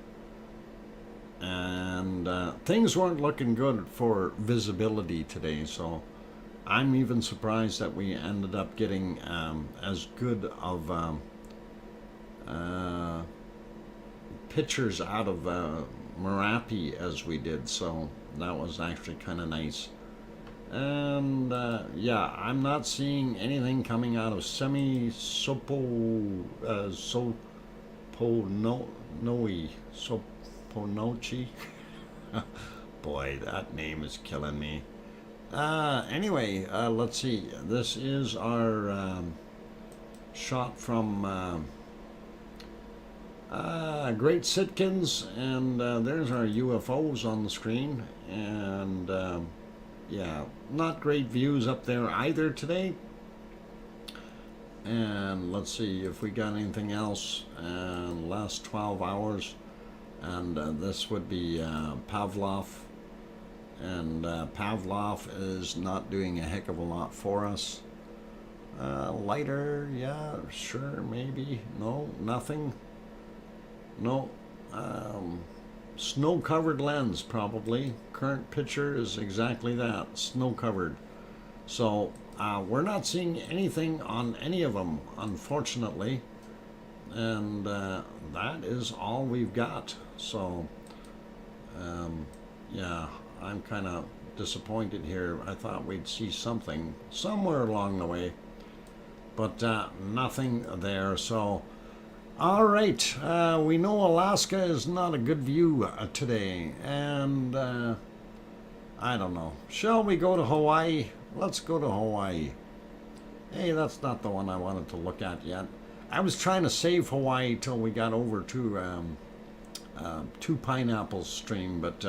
And things weren't looking good for visibility today, so I'm even surprised that we ended up getting as good of pictures out of Merapi as we did, so that was actually kind of nice. And yeah, I'm not seeing anything coming out of Soponochi. Boy, that name is killing me. Anyway, let's see. This is our shot from Great Sitkins, and there's our UFOs on the screen, and yeah, not great views up there either today. And let's see if we got anything else last 12 hours. And this would be Pavlov. And Pavlov is not doing a heck of a lot for us. Lighter, yeah, sure, maybe. No, nothing. No. Snow-covered lens, probably. Current picture is exactly that, snow-covered. So we're not seeing anything on any of them, unfortunately. And that is all we've got. So, yeah, I'm kind of disappointed here. I thought we'd see something somewhere along the way, but nothing there. So, all right, we know Alaska is not a good view today, and I don't know. Shall we go to Hawaii? Let's go to Hawaii. Hey, that's not the one I wanted to look at yet. I was trying to save Hawaii till we got over to Two Pineapples stream, but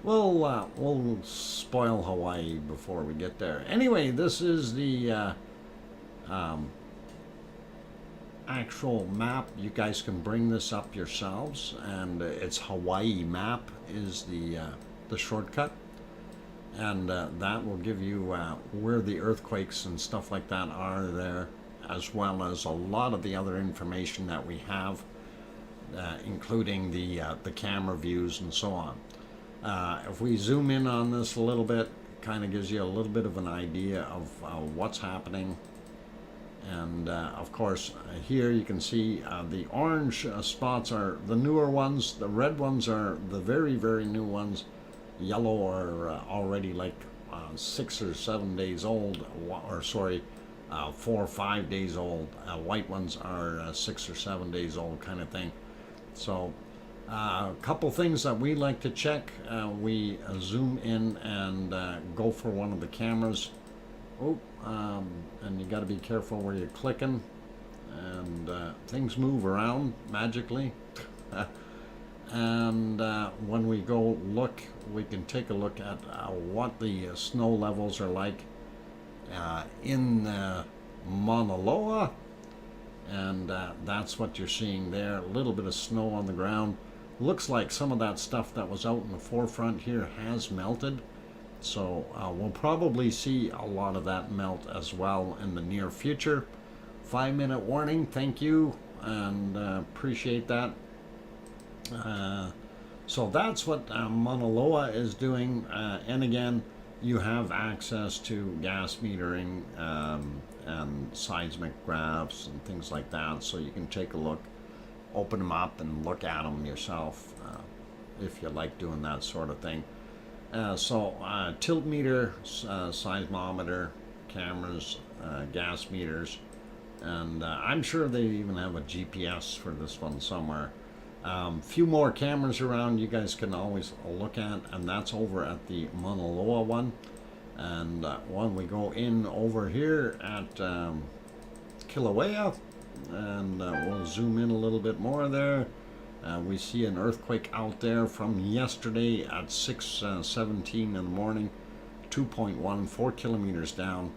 we'll spoil Hawaii before we get there. Anyway, this is the actual map. You guys can bring this up yourselves, and it's Hawaii map is the shortcut, and that will give you where the earthquakes and stuff like that are there, as well as a lot of the other information that we have, including the camera views and so on. If we zoom in on this a little bit, kind of gives you a little bit of an idea of what's happening. And of course, here you can see the orange spots are the newer ones. The red ones are the very, very new ones. Yellow are already like 6 or 7 days old, or sorry, 4 or 5 days old. White ones are 6 or 7 days old, kind of thing. So a couple things that we like to check. We zoom in and go for one of the cameras. Oh, and you got to be careful where you're clicking, and things move around magically. And when we go look, we can take a look at what the snow levels are like in Mauna Loa, and that's what you're seeing there. A little bit of snow on the ground. Looks like some of that stuff that was out in the forefront here has melted, so we'll probably see a lot of that melt as well in the near future. 5-minute warning, thank you, and appreciate that. So that's what Mauna Loa is doing, and again, you have access to gas metering and seismic graphs and things like that, so you can take a look, open them up and look at them yourself if you like doing that sort of thing. So tilt meter, seismometer, cameras, gas meters, and I'm sure they even have a GPS for this one somewhere. Few more cameras around you guys can always look at, and that's over at the Mauna Loa one. And when we go in over here at Kilauea, and we'll zoom in a little bit more there, we see an earthquake out there from yesterday at 6:17 in the morning, 2.1, 4 kilometers down.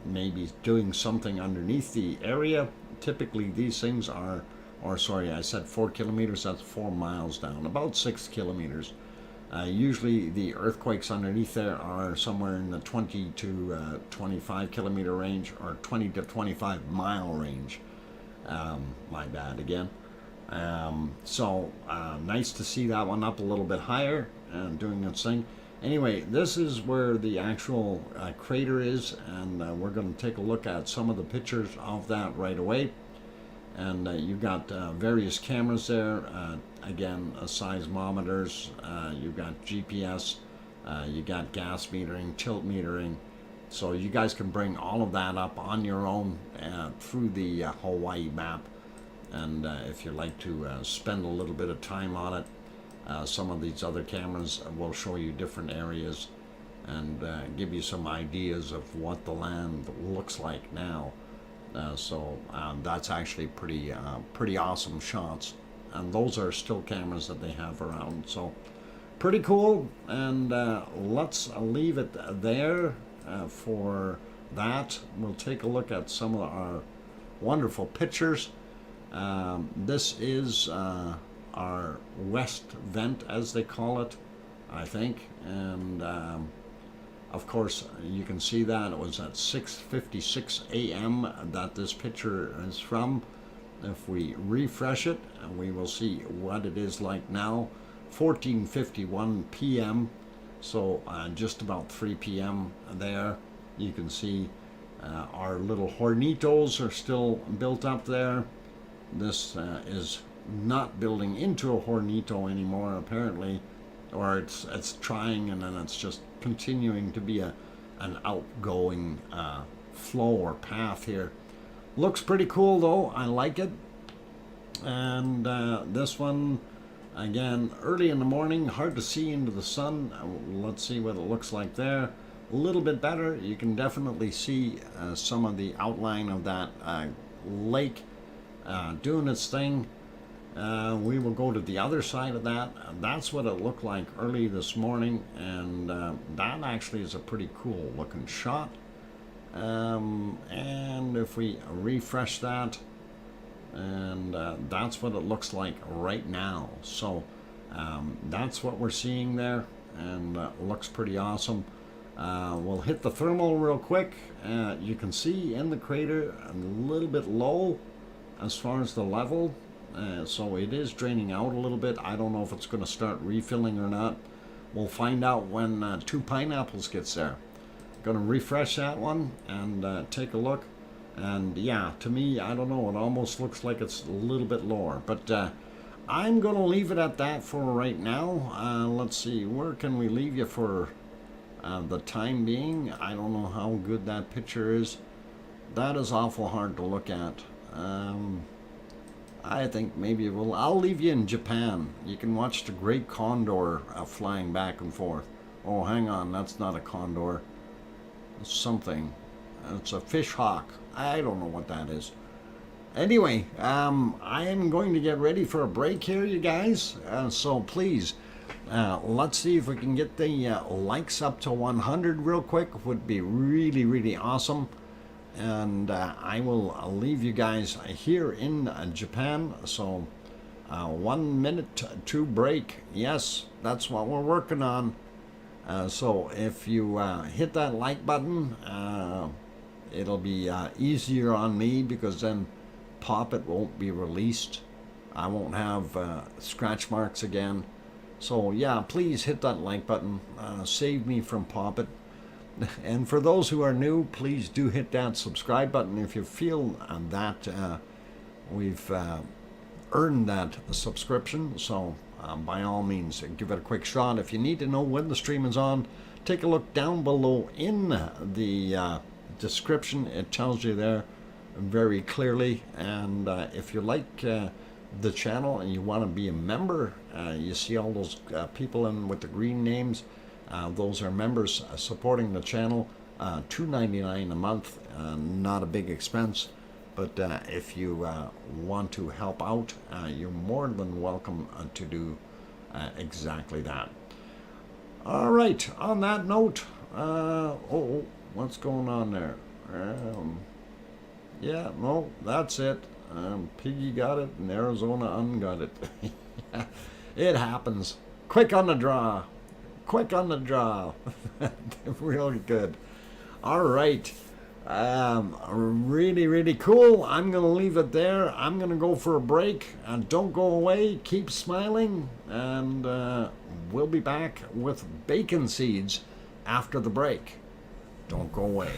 Maybe doing something underneath the area. Typically these things are, or sorry, I said 4 kilometers, that's 4 miles down, about 6 kilometers. Usually the earthquakes underneath there are somewhere in the 20 to 25 kilometer range, or 20 to 25 mile range. My bad again. So nice to see that one up a little bit higher and doing its thing. Anyway, this is where the actual crater is, and we're going to take a look at some of the pictures of that right away. And you've got various cameras there, again, seismometers, you've got GPS, you got gas metering, tilt metering, so you guys can bring all of that up on your own through the Hawaii map. And if you like to spend a little bit of time on it, some of these other cameras will show you different areas and give you some ideas of what the land looks like now. So that's actually pretty awesome shots, and those are still cameras that they have around. So pretty cool, and let's leave it there for that. We'll take a look at some of our wonderful pictures. This is our west vent, as they call it, I think, and of course you can see that it was at 6:56 a.m. that this picture is from. If we refresh it, we will see what it is like now, 14:51 p.m. So just about 3 p.m. there. You can see our little hornitos are still built up there. This is not building into a hornito anymore, apparently, or it's trying, and then it's just continuing to be an outgoing flow or path here. Looks pretty cool though. I like it. And this one, again, early in the morning, hard to see into the sun. Let's see what it looks like there. A little bit better. You can definitely see some of the outline of that lake doing its thing. We will go to the other side of that. That's what it looked like early this morning, and that actually is a pretty cool looking shot. And if we refresh that, and that's what it looks like right now. So that's what we're seeing there, and looks pretty awesome. We'll hit the thermal real quick. You can see in the crater a little bit low as far as the level, so it is draining out a little bit. I don't know if it's going to start refilling or not. We'll find out when Two Pineapples gets there. Going to refresh that one and take a look. And yeah, to me, I don't know, it almost looks like it's a little bit lower, but I'm going to leave it at that for right now. Let's see, where can we leave you for the time being? I don't know how good that picture is. That is awful hard to look at. I think maybe I'll leave you in Japan. You can watch the great condor flying back and forth. Oh, hang on, that's not a condor. It's something. It's a fish hawk. I don't know what that is. Anyway, I am going to get ready for a break here, you guys. So please, let's see if we can get the likes up to 100 real quick. It would be really, really awesome. And I will leave you guys here in Japan. So 1 minute to break. Yes, that's what we're working on. So if you hit that like button, it'll be easier on me, because then Poppet won't be released. I won't have scratch marks again. So yeah, please hit that like button. Save me from Poppet. And for those who are new, please do hit that subscribe button if you feel that we've earned that subscription. So by all means, give it a quick shot. If you need to know when the stream is on, take a look down below in the description. It tells you there very clearly. And if you like the channel and you want to be a member, you see all those people in with the green names. Those are members supporting the channel. $2.99 a month, not a big expense. But if you want to help out, you're more than welcome to do exactly that. All right, on that note, oh, what's going on there? Yeah, no, that's it. Piggy got it and Arizona ungot it. It happens. Quick on the draw. Quick on the draw. Real good. All right. Really, really cool. I'm going to leave it there. I'm going to go for a break. Don't go away. Keep smiling. And we'll be back with bacon seeds after the break. Don't go away.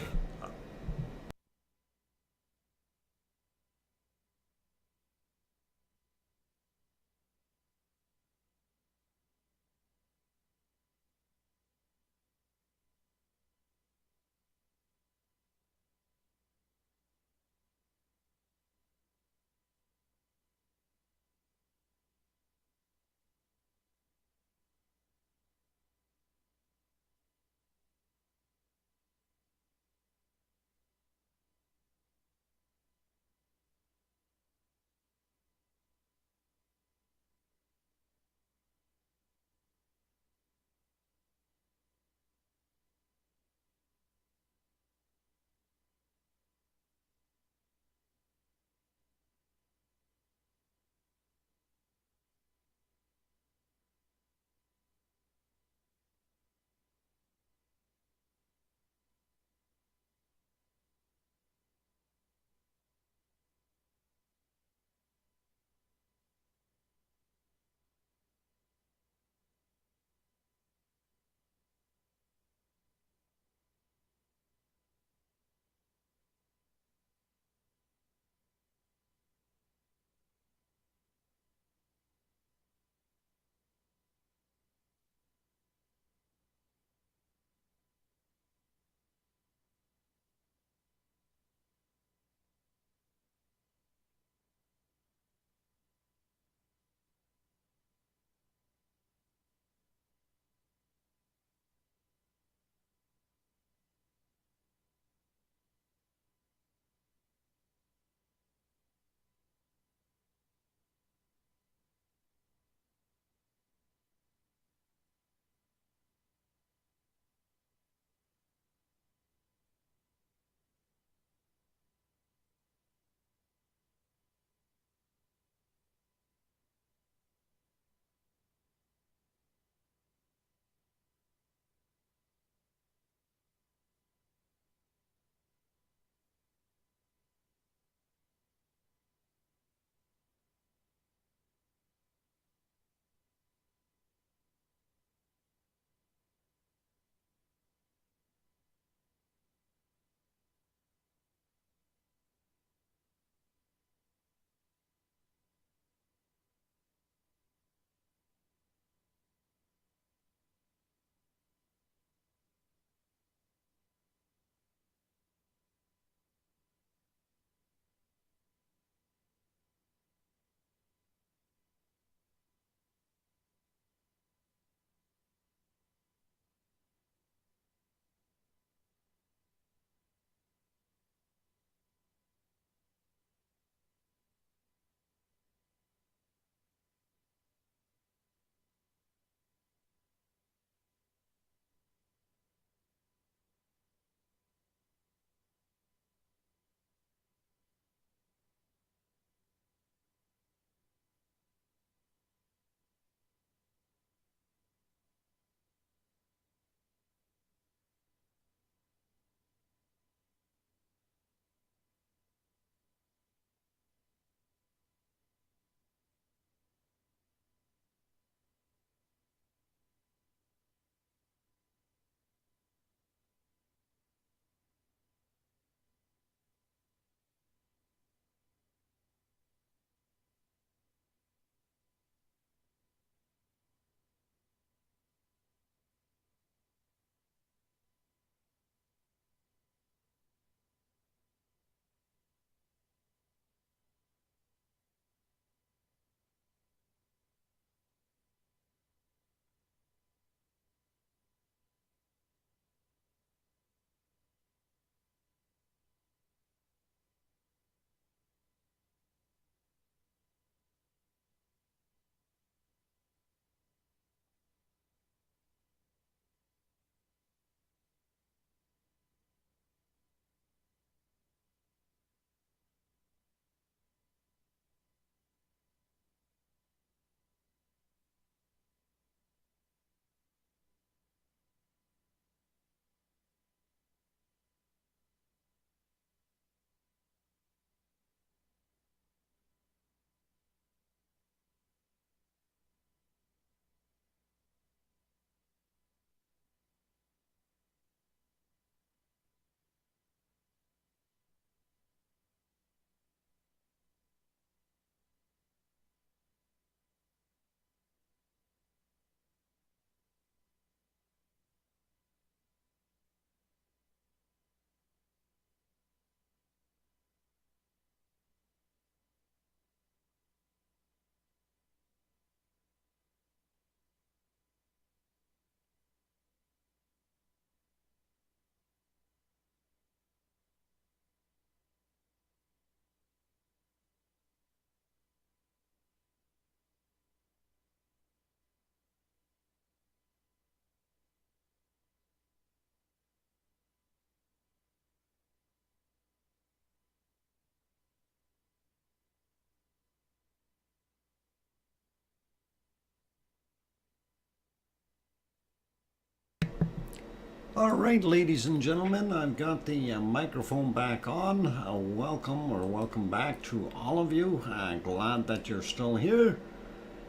All right, ladies and gentlemen, I've got the microphone back on. Welcome back to all of you. Glad that you're still here.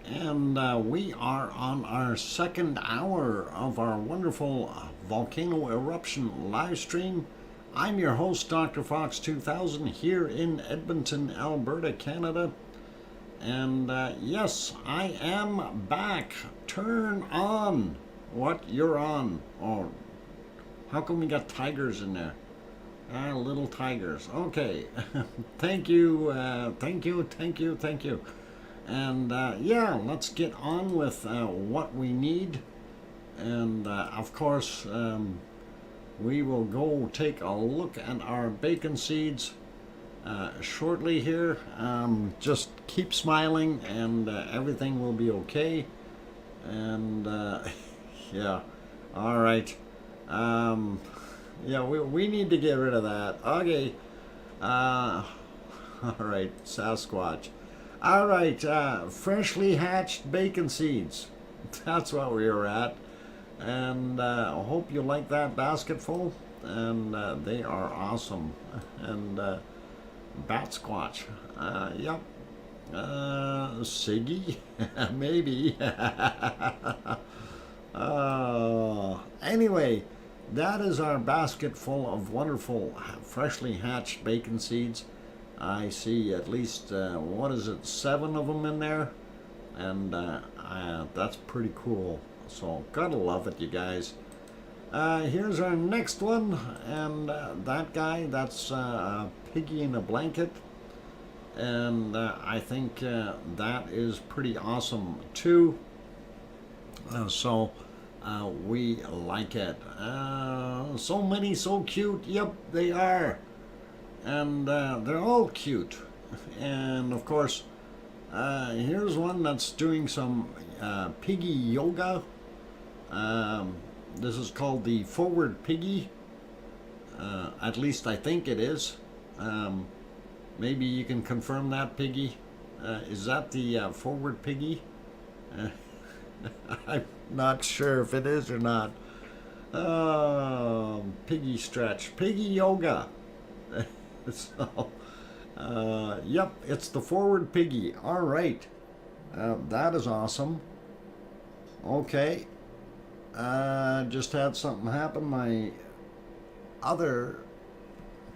And we are on our second hour of our wonderful Volcano Eruption live stream. I'm your host, DrFox2000, here in Edmonton, Alberta, Canada. And yes, I am back. Turn on what you're on. Or how come we got tigers in there? Little tigers. Okay. Thank you. Thank you. And yeah, let's get on with what we need. And of course, we will go take a look at our bacon seeds shortly here. Just keep smiling and everything will be okay. And yeah, all right. Yeah, we need to get rid of that. Okay. All right, Sasquatch. All right, freshly hatched bacon seeds. That's what we were at. And I hope you like that basketful. And they are awesome. And Bat Squatch. Yep. Siggy? Maybe. Anyway, that is our basket full of wonderful freshly hatched bacon seeds. I see at least, 7 of them in there. And that's pretty cool. So, gotta love it, you guys. Here's our next one. And that guy, that's a piggy in a blanket. And I think that is pretty awesome, too. So, we like it. So many, so cute. Yep, they are. And they're all cute. And of course, here's one that's doing some piggy yoga. This is called the forward piggy. At least I think it is. Maybe you can confirm that, piggy. Is that the forward piggy? I'm not sure if it is or not. Piggy stretch, piggy yoga. So, yep, it's the forward piggy. All right, that is awesome. Okay, just had something happen. My other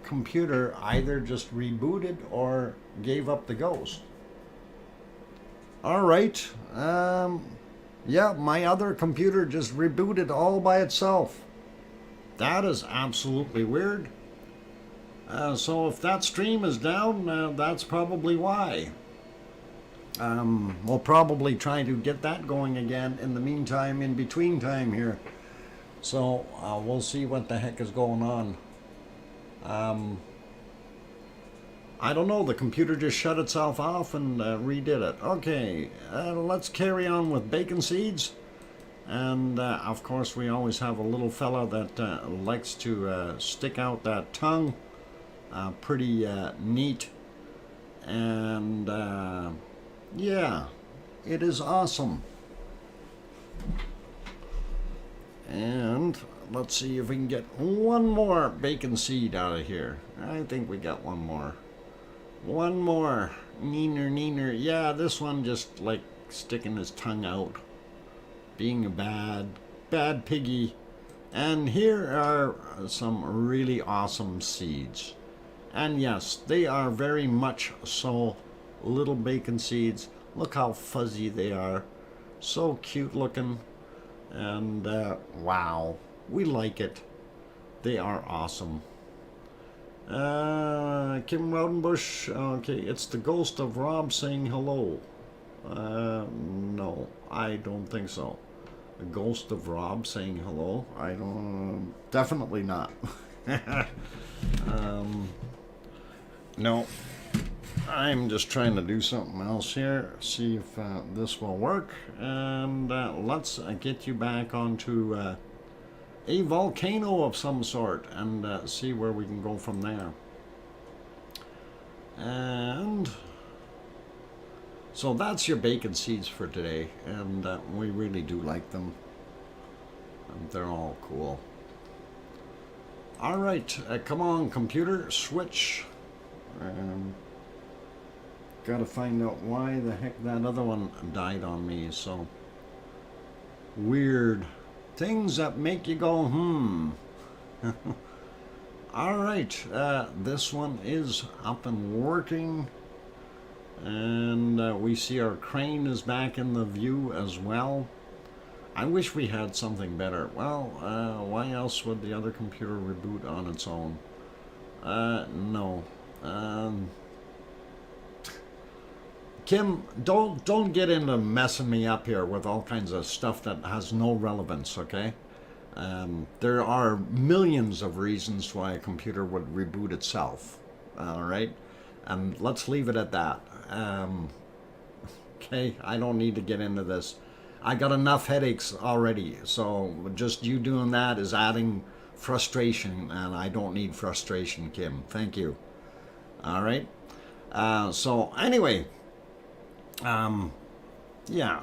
computer either just rebooted or gave up the ghost. All right, yeah, my other computer just rebooted all by itself. That is absolutely weird. So if that stream is down, that's probably why. We'll probably try to get that going again in the meantime, in between time here. So we'll see what the heck is going on. I don't know, the computer just shut itself off and redid it. Okay, let's carry on with bacon seeds. And of course we always have a little fella that likes to stick out that tongue. Pretty neat. And yeah, it is awesome. And let's see if we can get one more bacon seed out of here. I think we got one more. One more. Neener. Yeah, this one just like sticking his tongue out. Being a bad piggy. And here are some really awesome seeds. And yes, they are very much so little bacon seeds. Look how fuzzy they are. So cute looking. And wow, we like it. They are awesome. Kim Raudenbush, okay, it's the ghost of Rob saying hello. No, I don't think so. The ghost of Rob saying hello? I don't, definitely not. No, I'm just trying to do something else here, see if this will work, and let's get you back onto a volcano of some sort and see where we can go from there. And so that's your bacon seeds for today, and we really do like them. And they're all cool. All right, come on, computer, switch. Gotta find out why the heck that other one died on me. So weird things that make you go, All right, this one is up and working. And we see our crane is back in the view as well. I wish we had something better. Well, why else would the other computer reboot on its own? No. Kim, don't get into messing me up here with all kinds of stuff that has no relevance, okay? There are millions of reasons why a computer would reboot itself, all right? And let's leave it at that. Okay, I don't need to get into this. I got enough headaches already, so just you doing that is adding frustration, and I don't need frustration, Kim. Thank you. All right. So anyway, yeah.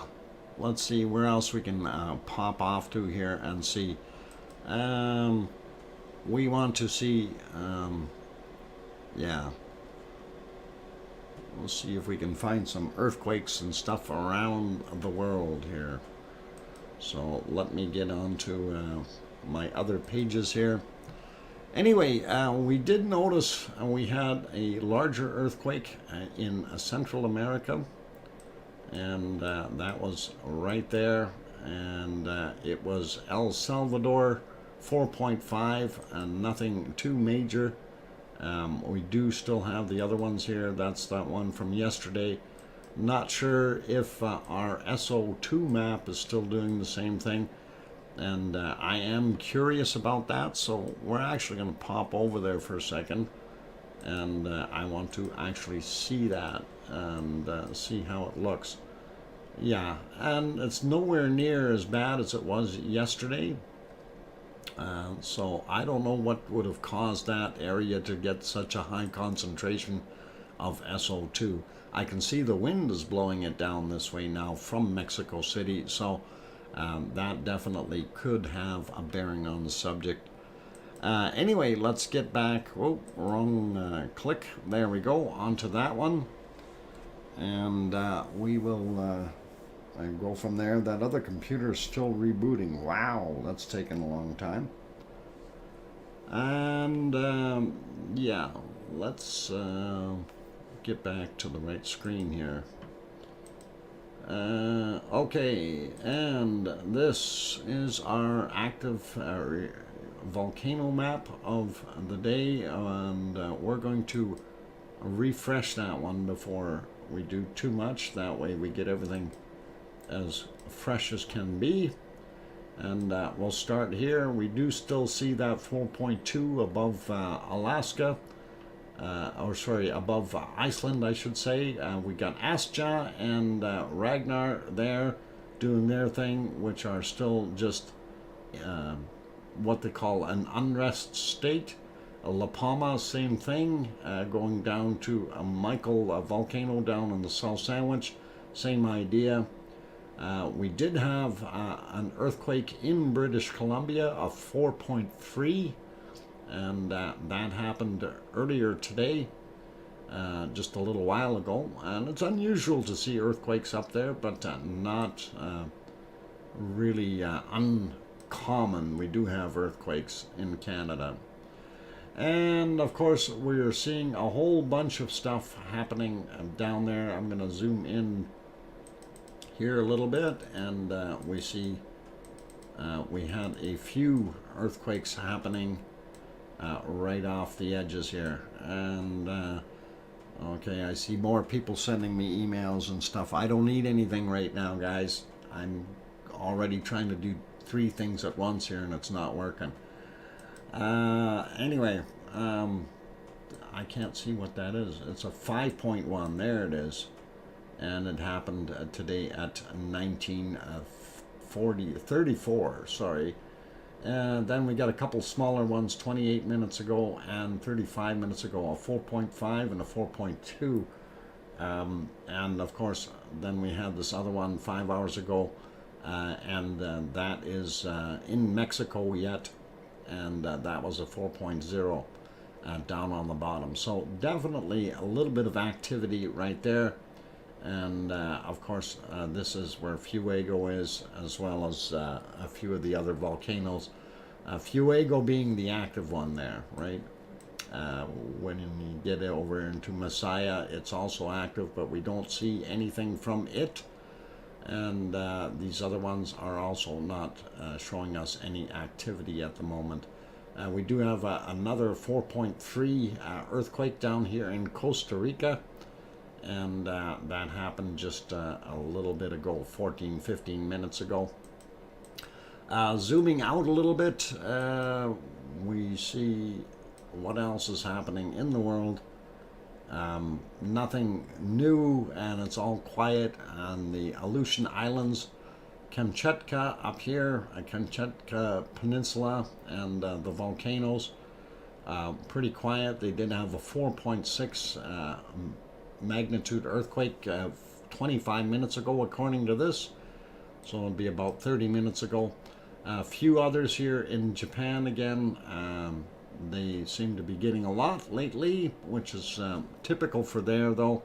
Let's see where else we can pop off to here and see. We want to see, yeah. We'll see if we can find some earthquakes and stuff around the world here. So let me get on to my other pages here. Anyway, we did notice we had a larger earthquake in Central America. And that was right there. And it was El Salvador 4.5 and nothing too major. We do still have the other ones here. That's that one from yesterday. Not sure if our SO2 map is still doing the same thing. And I am curious about that. So we're actually going to pop over there for a second. And I want to actually see that and see how it looks. Yeah, and it's nowhere near as bad as it was yesterday. So I don't know what would have caused that area to get such a high concentration of SO2. I can see the wind is blowing it down this way now from Mexico City, so that definitely could have a bearing on the subject. Anyway, let's get back. Oh, wrong click. There we go, onto that one. And we will go from there. That other computer is still rebooting. Wow, that's taken a long time. And yeah, let's get back to the right screen here. Okay, and this is our active volcano map of the day, and we're going to refresh that one before we do too much. That way we get everything as fresh as can be. And we'll start here. We do still see that 4.2 above Alaska, or sorry, above Iceland, I should say. We got Astja and Ragnar there doing their thing, which are still just what they call an unrest state. La Palma, same thing, going down to Michael volcano down in the South Sandwich, same idea. We did have an earthquake in British Columbia of 4.3, and that happened earlier today, just a little while ago. And it's unusual to see earthquakes up there, but not really uncommon. We do have earthquakes in Canada. And of course, we're seeing a whole bunch of stuff happening down there. I'm going to zoom in here a little bit, and we see we had a few earthquakes happening right off the edges here. And okay, I see more people sending me emails and stuff. I don't need anything right now, guys. I'm already trying to do 3 things at once here, and it's not working. Anyway, I can't see what that is. It's a 5.1. There it is. And it happened today at 34, sorry. And then we got a couple smaller ones 28 minutes ago and 35 minutes ago, a 4.5 and a 4.2. And of course, then we had this other one 5 hours ago, and that is in Mexico yet. and that was a 4.0 down on the bottom. So definitely a little bit of activity right there. And of course, this is where Fuego is, as well as a few of the other volcanoes. Fuego being the active one there, right? When you get over into Messiah, it's also active, but we don't see anything from it. And these other ones are also not showing us any activity at the moment. We do have another 4.3 earthquake down here in Costa Rica, and that happened just a little bit ago, 15 minutes ago. Zooming out a little bit, we see what else is happening in the world. Nothing new, and it's all quiet on the Aleutian Islands, Kamchatka up here, Kamchatka Peninsula, and the volcanoes. Pretty quiet. They did have a 4.6 magnitude earthquake 25 minutes ago, according to this. So it'll be about 30 minutes ago. A few others here in Japan again. They seem to be getting a lot lately, which is typical for there, though.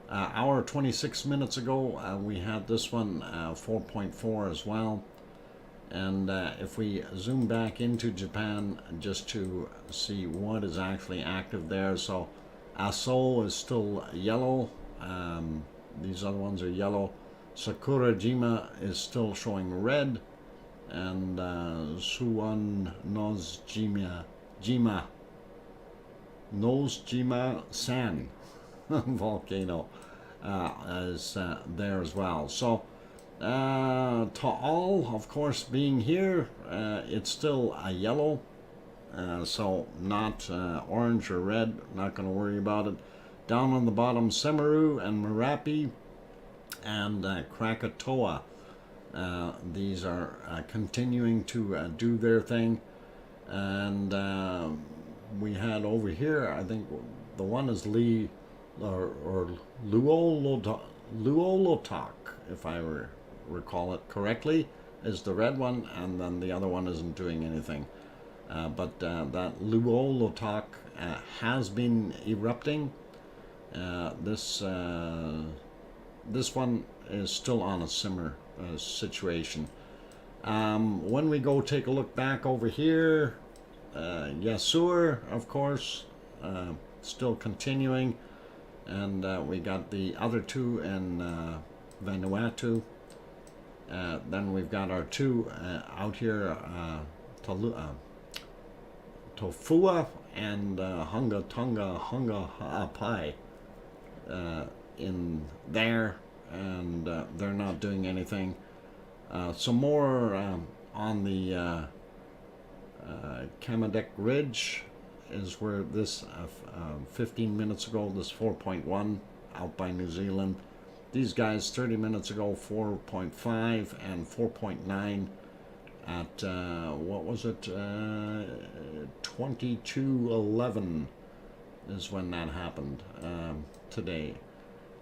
Hour 26 minutes ago, we had this one 4.4 as well. And if we zoom back into Japan just to see what is actually active there, so Aso is still yellow. These other ones are yellow. Sakurajima is still showing red, and Suwon Nozjima San volcano is there as well. So Taal, of course, being here, it's still a yellow, so not orange or red. Not going to worry about it. Down on the bottom, Semeru and Merapi and Krakatoa. These are continuing to do their thing. And we had over here, I think the one is Luolotok, if I recall it correctly, is the red one, and then the other one isn't doing anything. But that Luolotok has been erupting. This one is still on a simmer situation. When we go take a look back over here, Yasur, of course, still continuing, and we got the other two in Vanuatu. Then we've got our two out here, Tofua and Hunga Apai in there, and they're not doing anything. Some more on the Kamadek Ridge is where this 15 minutes ago, this 4.1 out by New Zealand. These guys 30 minutes ago, 4.5 and 4.9 at what was it, 22:11 is when that happened today.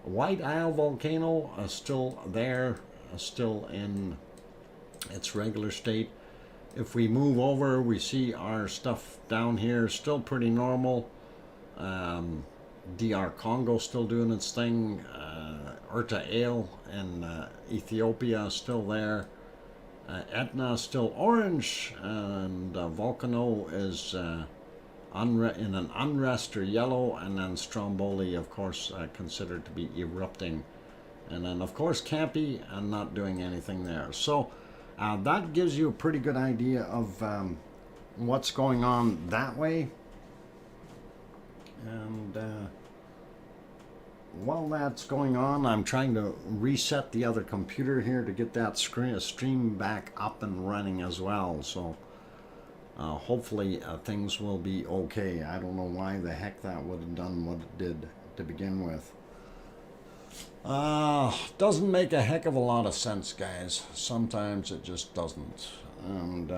White Isle volcano is still there, still in its regular state. If we move over, we see our stuff down here still pretty normal. DR Congo still doing its thing. Urta Ale in Ethiopia still there. Etna still orange, and Volcano is in an unrest or yellow, and then Stromboli, of course, considered to be erupting. And then, of course, Campi, and not doing anything there. So that gives you a pretty good idea of what's going on that way. And while that's going on, I'm trying to reset the other computer here to get that stream back up and running as well. So hopefully things will be okay. I don't know why the heck that would have done what it did to begin with. Doesn't make a heck of a lot of sense, guys. Sometimes it just doesn't. And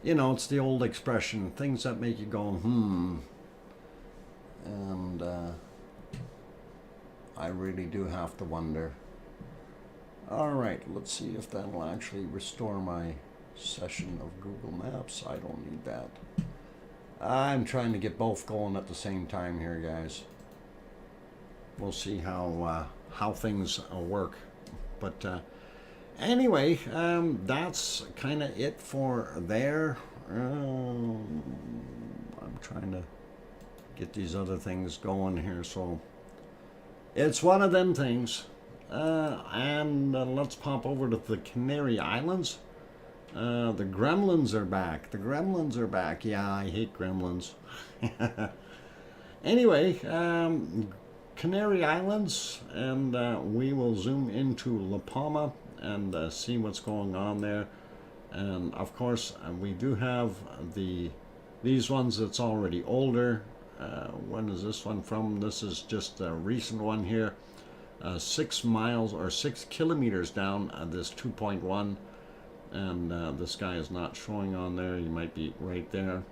you know, it's the old expression, things that make you go and I really do have to wonder. Alright, let's see if that'll actually restore my Session of Google Maps. I don't need that. I'm trying to get both going at the same time here, guys. We'll see how things work. But anyway, that's kind of it for there. I'm trying to get these other things going here, so it's one of them things. And let's pop over to the Canary Islands. The gremlins are back. The gremlins are back. Yeah, I hate gremlins. Anyway, Canary Islands, and we will zoom into La Palma and see what's going on there. And of course, we do have these ones that's already older. When is this one from? This is just a recent one here. 6 miles or 6 kilometers down this 2.1, and this guy is not showing on there. You might be right there.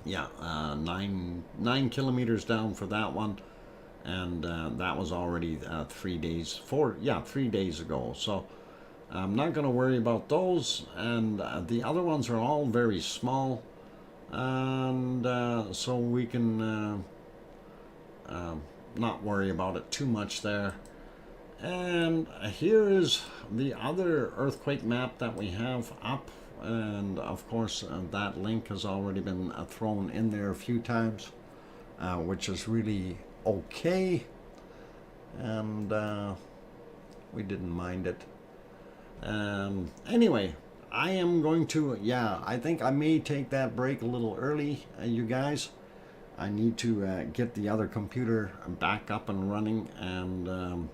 Yeah, 9 kilometers down for that one, and that was already 3 days 3 days ago. So I'm not going to worry about those, and the other ones are all very small, and so we can not worry about it too much there. And here is the other earthquake map that we have up, and of course that link has already been thrown in there a few times, which is really okay, and we didn't mind it. Anyway, I am going to, I think I may take that break a little early, you guys. I need to get the other computer back up and running, and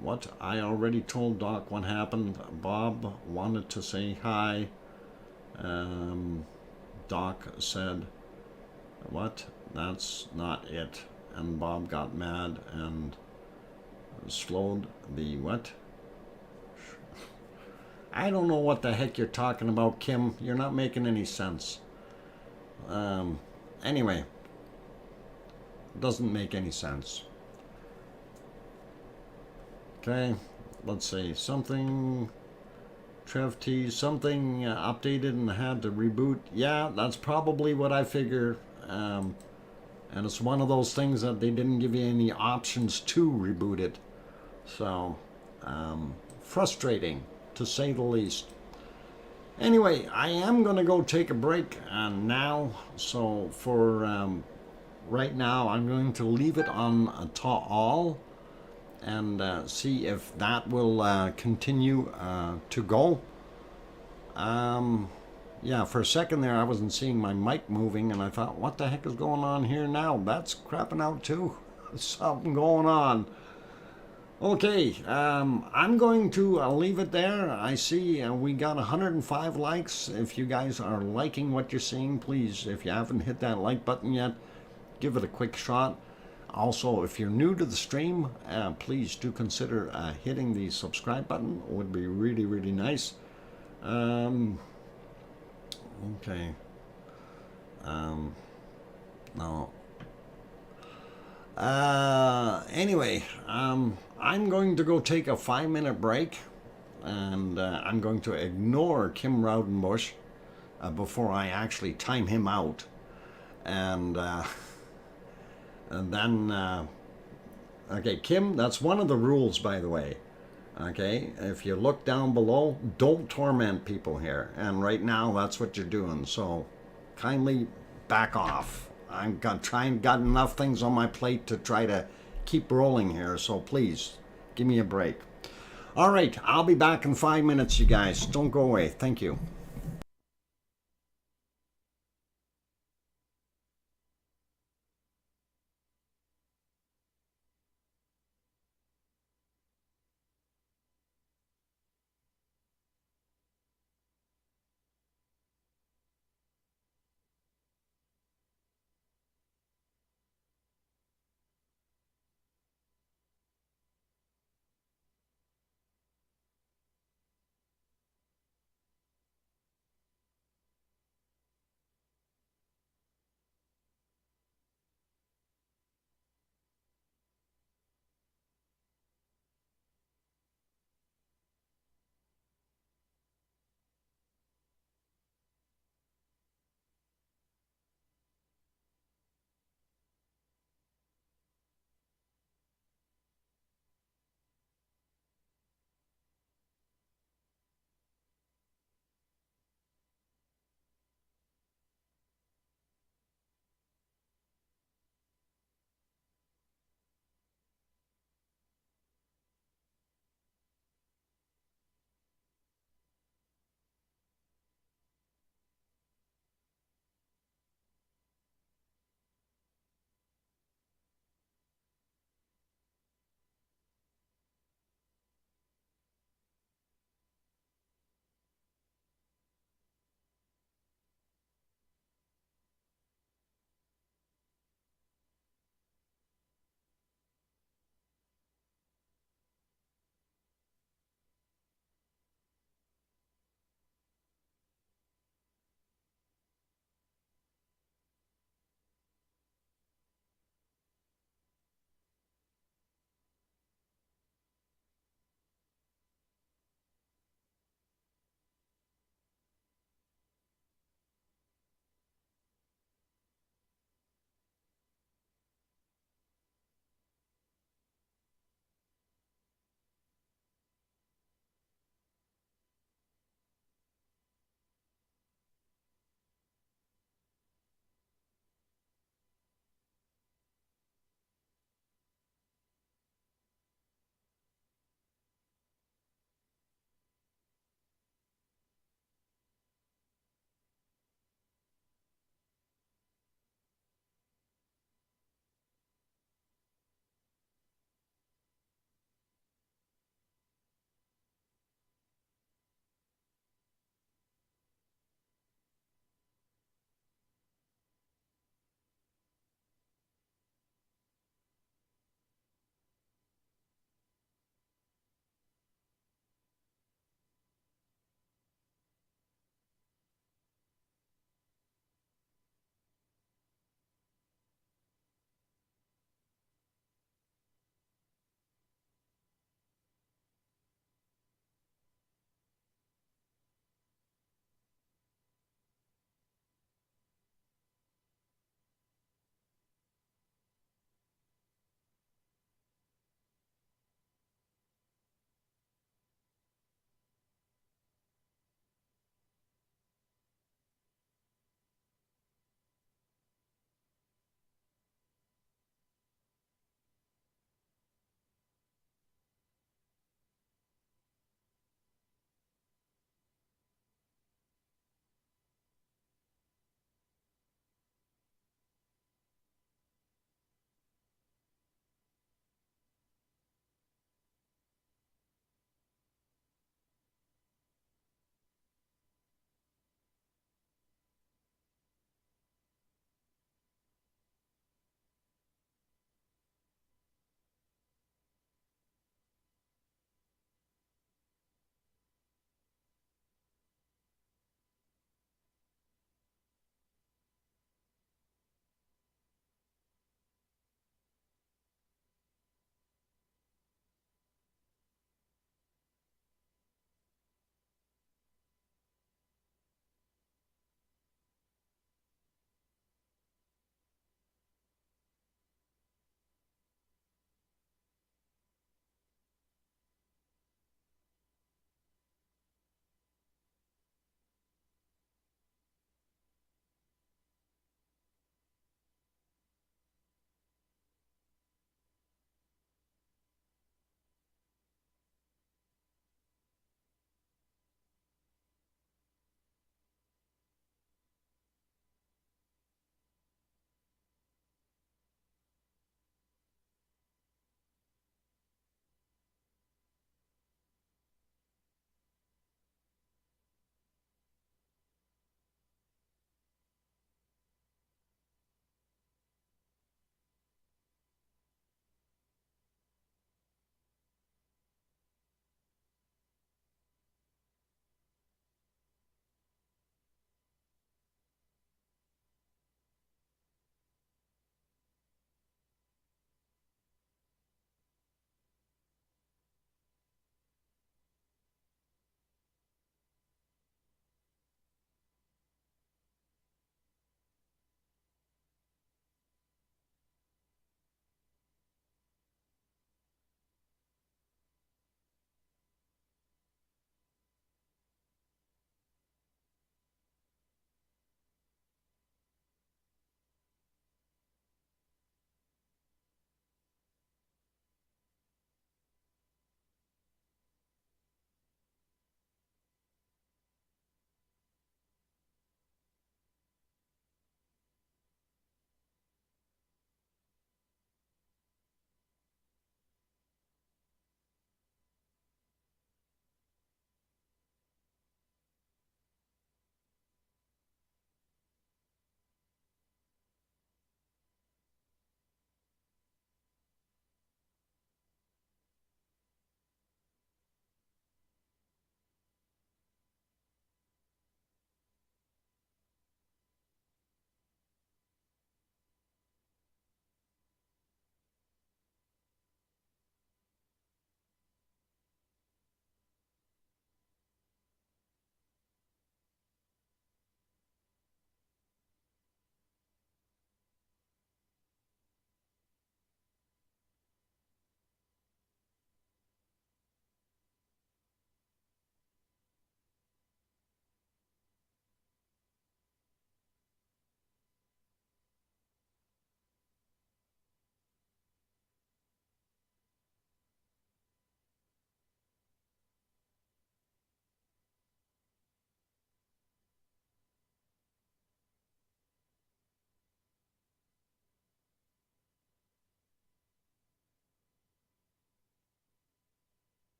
what I already told Doc what happened. Bob wanted to say hi. Doc said, what? That's not it. And Bob got mad and slowed the what? I don't know what the heck you're talking about, Kim. You're not making any sense. Anyway, doesn't make any sense. Okay, let's see. Something, Trev T, something updated and had to reboot. Yeah, that's probably what I figure. And it's one of those things that they didn't give you any options to reboot it. So, frustrating, to say the least. Anyway, I am going to go take a break now. So for right now, I'm going to leave it on all and see if that will continue to go. Yeah, for a second there, I wasn't seeing my mic moving, and I thought, what the heck is going on here now? That's crapping out too. Something going on. Okay, I'm going to leave it there. I see we got 105 likes. If you guys are liking what you're seeing, please, if you haven't hit that like button yet, give it a quick shot. Also, if you're new to the stream, please do consider hitting the subscribe button. It would be really, really nice. Okay. No. Anyway, I'm going to go take a 5-minute break, and I'm going to ignore Kim Raudenbush before I actually time him out, and then okay, Kim, that's one of the rules, by the way. Okay, if you look down below, don't torment people here, and right now that's what you're doing, so kindly back off. I've got enough things on my plate to try to keep rolling here, so please give me a break. All right, I'll be back in 5 minutes, you guys. Don't go away. Thank you.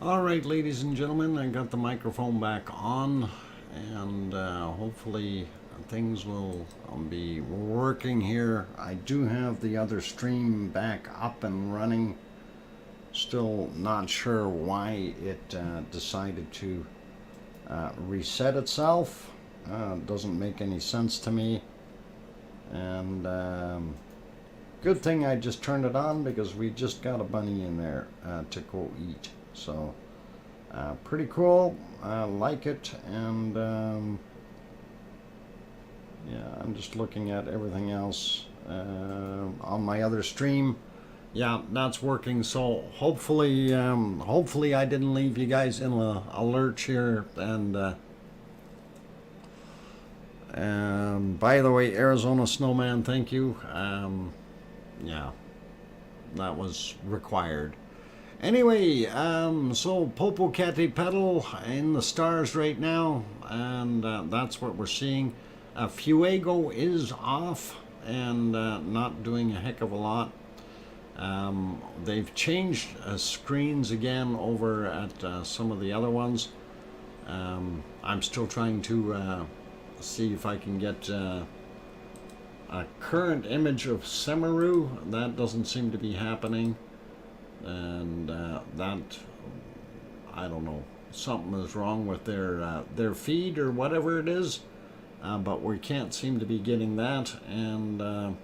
All right, ladies and gentlemen, I got the microphone back on, and hopefully things will be working here. I do have the other stream back up and running. Still not sure why it decided to reset itself. Doesn't make any sense to me. And good thing I just turned it on, because we just got a bunny in there to go eat. So pretty cool. I like it. And yeah, I'm just looking at everything else on my other stream. Yeah, that's working. So hopefully I didn't leave you guys in a lurch here. And by the way, Arizona Snowman, thank you. Yeah, that was required. Anyway, so Popocatépetl in the stars right now, and that's what we're seeing. Fuego is off and not doing a heck of a lot. They've changed screens again over at some of the other ones. I'm still trying to see if I can get a current image of Semaru. That doesn't seem to be happening, and that, I don't know, something is wrong with their feed or whatever it is, but we can't seem to be getting that, and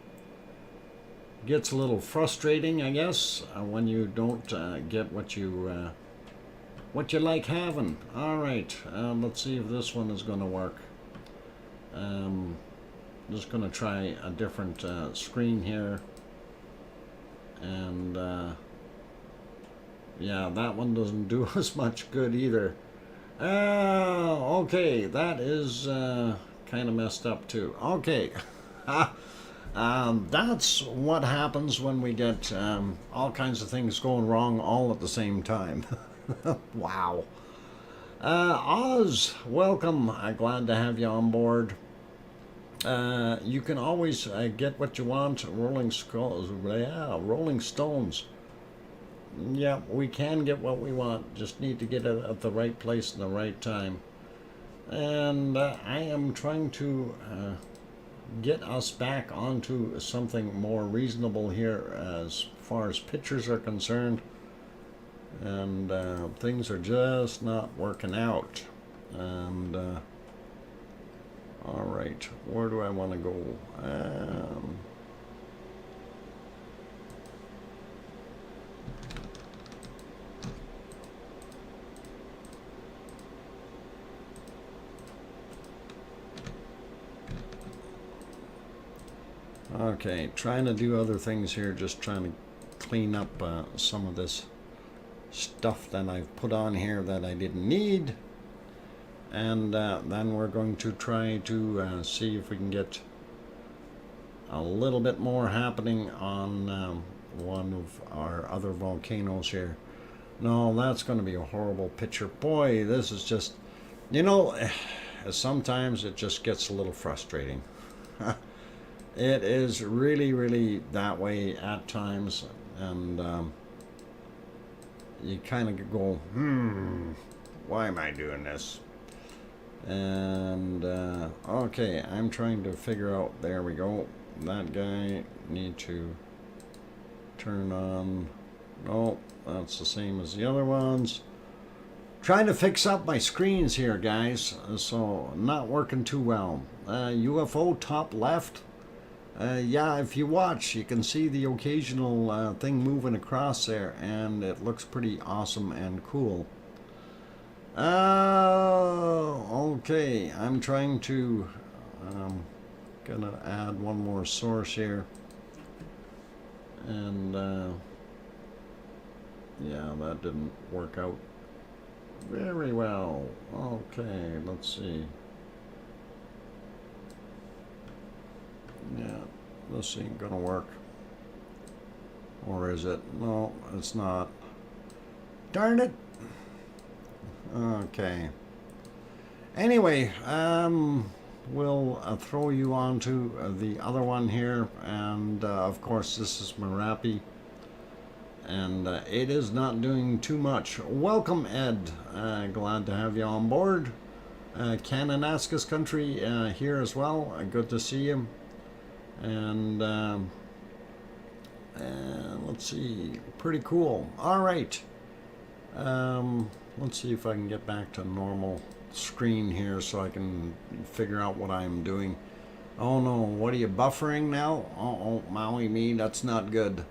gets a little frustrating, I guess, when you don't get what you like having. All right, let's see if this one is going to work. Just going to try a different screen here, and yeah, that one doesn't do as much good either. Okay, that is kind of messed up too. Okay. That's what happens when we get all kinds of things going wrong all at the same time. Wow. Oz, welcome. Glad to have you on board. You can always get what you want. Rolling Stones. Yeah, we can get what we want. Just need to get it at the right place and the right time. And I am trying to get us back onto something more reasonable here as far as pictures are concerned. And things are just not working out. And all right, where do I want to go? Okay, trying to do other things here, just trying to clean up some of this stuff that I've put on here that I didn't need. And then we're going to try to see if we can get a little bit more happening on one of our other volcanoes here. No, that's going to be a horrible picture. Boy, this is just, you know, sometimes it just gets a little frustrating. It is really, really that way at times, and you kind of go, why am I doing this? And okay, I'm trying to figure out, there we go, that guy, need to turn on, no, that's the same as the other ones. Trying to fix up my screens here, guys, so not working too well. UFO top left. Yeah, if you watch, you can see the occasional thing moving across there, and it looks pretty awesome and cool. Okay, I'm trying to, gonna add one more source here, and yeah, that didn't work out very well. Okay, let's see. Yeah, this ain't gonna work. Or is it? No, it's not. Darn it! Okay. Anyway, we'll throw you on to the other one here, and of course this is Merapi. and it is not doing too much. Welcome, Ed. Glad to have you on board. Kananaskis country here as well. Good to see you. And let's see, pretty cool. All right. Let's see if I can get back to normal screen here so I can figure out what I'm doing. Oh no, what are you buffering now? Oh, Maui me, that's not good.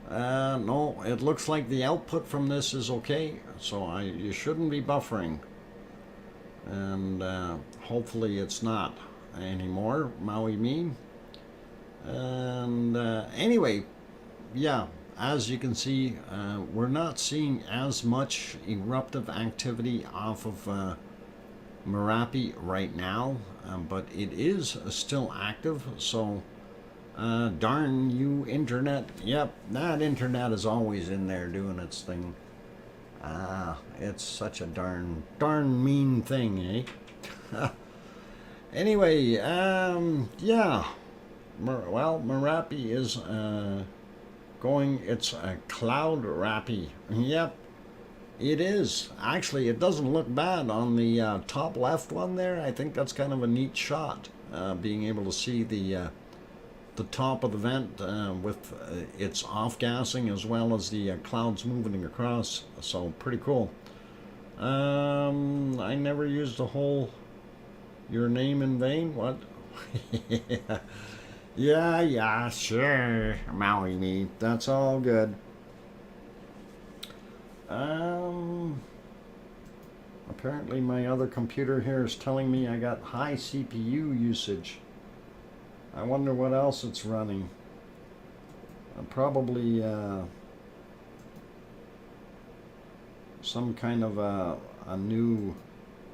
No, it looks like the output from this is okay, so you shouldn't be buffering. And hopefully it's not anymore, Maui me. And anyway, yeah, as you can see, we're not seeing as much eruptive activity off of Merapi right now, but it is still active. So darn you, internet. Yep, that internet is always in there doing its thing. It's such a darn mean thing, eh? Anyway, yeah, well, Merapi is going, it's a cloud rappy. Yep, it is. Actually, it doesn't look bad on the top left one there. I think that's kind of a neat shot, being able to see the top of the vent with its off-gassing as well as the clouds moving across. So pretty cool. I never used the whole your name in vain. What? Yeah, sure, Maui me. That's all good. Apparently my other computer here is telling me I got high CPU usage. I wonder what else it's running. Probably some kind of a new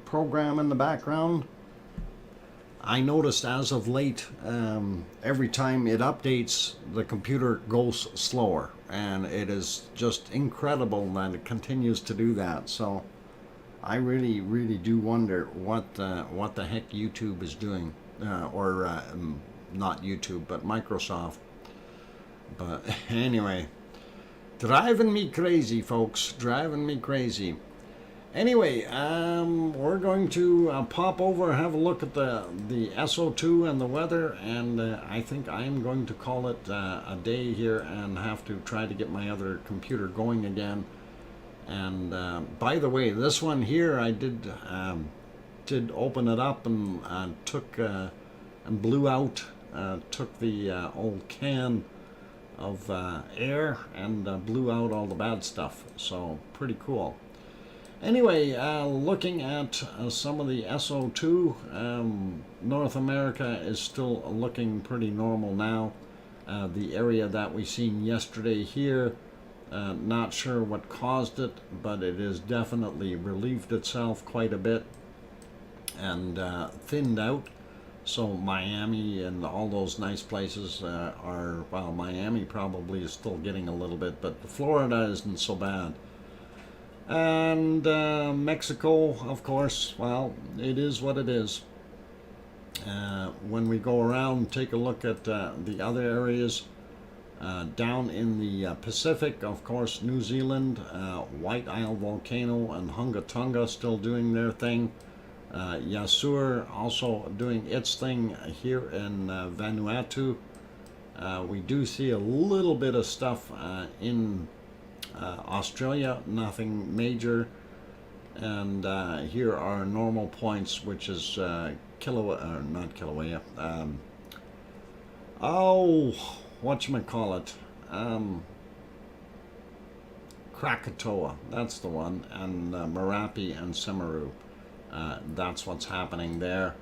program in the background. I noticed as of late, every time it updates, the computer goes slower, and it is just incredible that it continues to do that. So I really do wonder what the heck YouTube is doing, or not YouTube, but Microsoft. But anyway, driving me crazy, folks, driving me crazy. Anyway, we're going to pop over and have a look at the SO2 and the weather, and I think I'm going to call it a day here and have to try to get my other computer going again. And by the way, this one here, I did open it up and took and blew out, took the old can of air and blew out all the bad stuff. So pretty cool. Anyway, looking at some of the SO2, North America is still looking pretty normal now. The area that we seen yesterday here, not sure what caused it, but it has definitely relieved itself quite a bit and thinned out. So Miami and all those nice places are, well, Miami probably is still getting a little bit, but Florida isn't so bad. And Mexico, of course, well, it is what it is. When we go around, take a look at the other areas down in the Pacific, of course, New Zealand, White Isle Volcano and Hunga Tonga still doing their thing. Yasur also doing its thing here in Vanuatu. We do see a little bit of stuff in Australia, nothing major, and here are normal points, which is Kilauea, or not Kilauea, whatchamacallit, Krakatoa, that's the one, and Merapi and Semeru. That's what's happening there.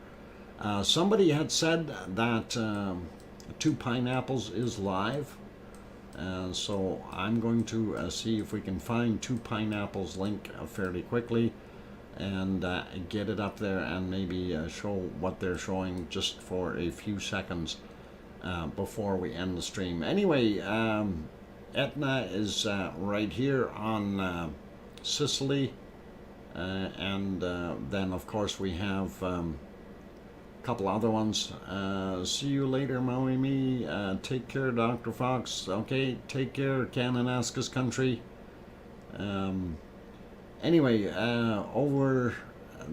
Somebody had said that Two Pineapples is live. So I'm going to see if we can find Two Pineapples link fairly quickly and get it up there and maybe show what they're showing just for a few seconds before we end the stream. Anyway, Etna is right here on Sicily, and then of course we have couple other ones. See you later, Maui Me. Take care, Dr. Fox. Okay, take care, Kananaskis country. Anyway, over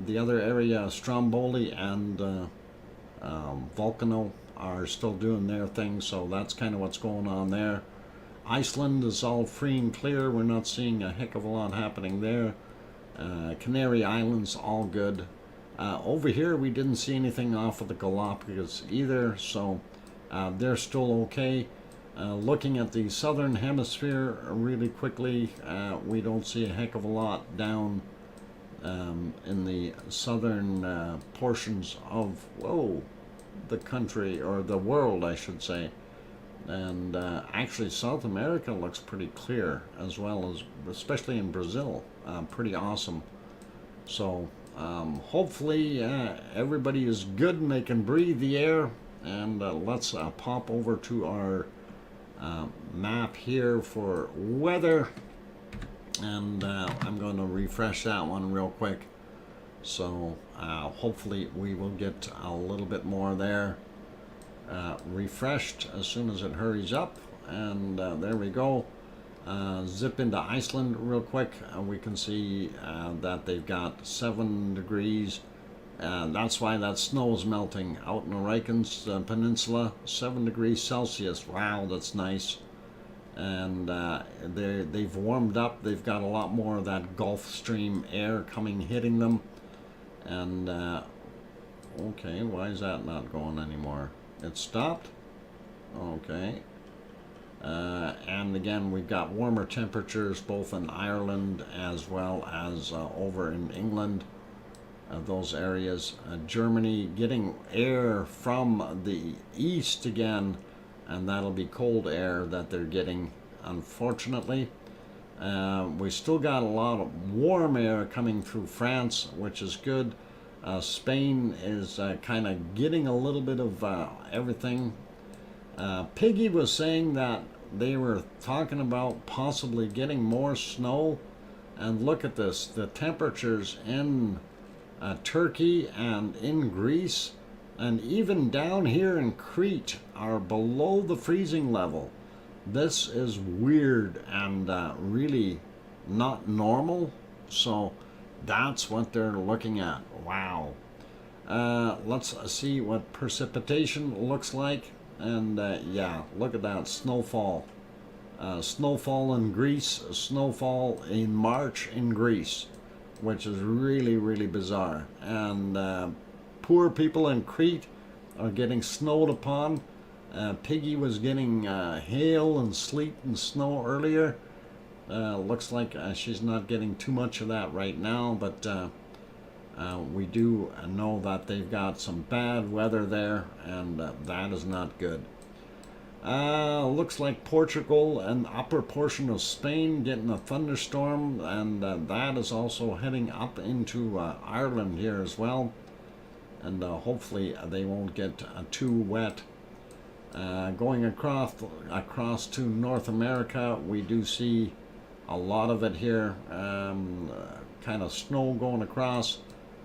the other area, Stromboli and Volcano are still doing their thing, so that's kind of what's going on there. Iceland is all free and clear. We're not seeing a heck of a lot happening there. Canary Islands, all good. Over here, we didn't see anything off of the Galapagos either, so they're still okay. Looking at the southern hemisphere really quickly, we don't see a heck of a lot down in the southern portions of, the country, or the world, I should say. And actually, South America looks pretty clear, as well as, especially in Brazil, pretty awesome. So hopefully everybody is good and they can breathe the air. And let's pop over to our map here for weather. And I'm going to refresh that one real quick. So hopefully we will get a little bit more there. Refreshed as soon as it hurries up, and there we go. Zip into Iceland real quick, and we can see that they've got 7 degrees. That's why that snow is melting out in the Reykjanes Peninsula. 7 degrees Celsius. Wow, that's nice. And they've warmed up. They've got a lot more of that Gulf Stream air hitting them. And okay, why is that not going anymore? It stopped. Okay. And again, we've got warmer temperatures both in Ireland as well as over in England. Those areas. Germany getting air from the east again, and that'll be cold air that they're getting, unfortunately. We still got a lot of warm air coming through France, which is good. Spain is kind of getting a little bit of everything. Piggy was saying that they were talking about possibly getting more snow. And look at this, the temperatures in Turkey and in Greece and even down here in Crete are below the freezing level. This is weird and really not normal. So that's what they're looking at. Wow. Let's see what precipitation looks like. And yeah, look at that snowfall. Snowfall in Greece, snowfall in March in Greece, which is really, really bizarre. And poor people in Crete are getting snowed upon. Piggy was getting hail and sleet and snow earlier. Looks like she's not getting too much of that right now, but we do know that they've got some bad weather there, and that is not good. Looks like Portugal and the upper portion of Spain getting a thunderstorm, and that is also heading up into Ireland here as well. And hopefully they won't get too wet. Going across to North America, we do see a lot of it here. Kind of snow going across,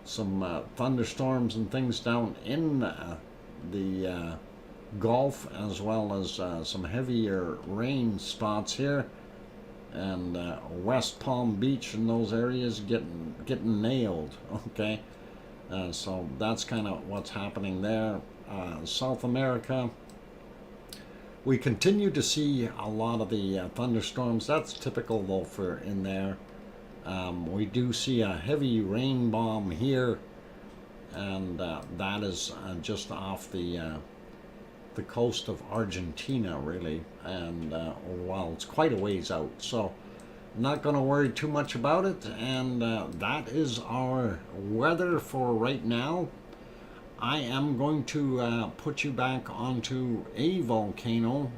some thunderstorms and things down in the Gulf, as well as some heavier rain spots here. And West Palm Beach and those areas getting nailed. Okay. So that's kind of what's happening there. South America, we continue to see a lot of the thunderstorms. That's typical though for in there. We do see a heavy rain bomb here, and that is just off the coast of Argentina, really. And well, it's quite a ways out, so not going to worry too much about it. And that is our weather for right now. I am going to put you back onto a volcano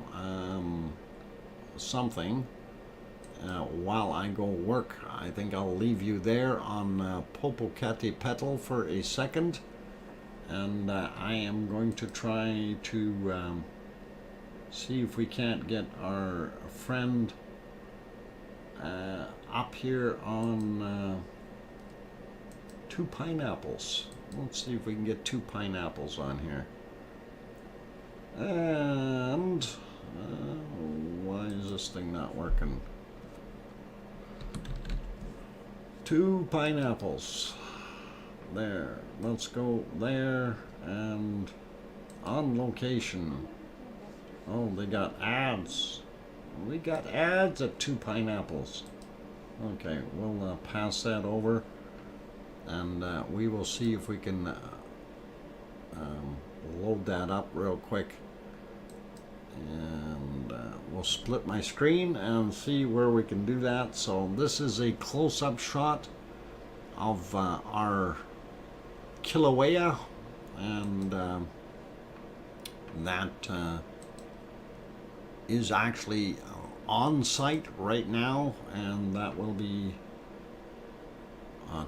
something while I go work. I think I'll leave you there on Popocatépetl for a second, and I am going to try to see if we can't get our friend up here on 2 pineapples. Let's see if we can get 2 pineapples on here. And why is this thing not working? 2 pineapples. There. Let's go there and on location. Oh, they got ads. We got ads at 2 pineapples. Okay, we'll pass that over, and we will see if we can load that up real quick. And we'll split my screen and see where we can do that. So this is a close-up shot of our Kilauea, and that is actually on site right now, and that will be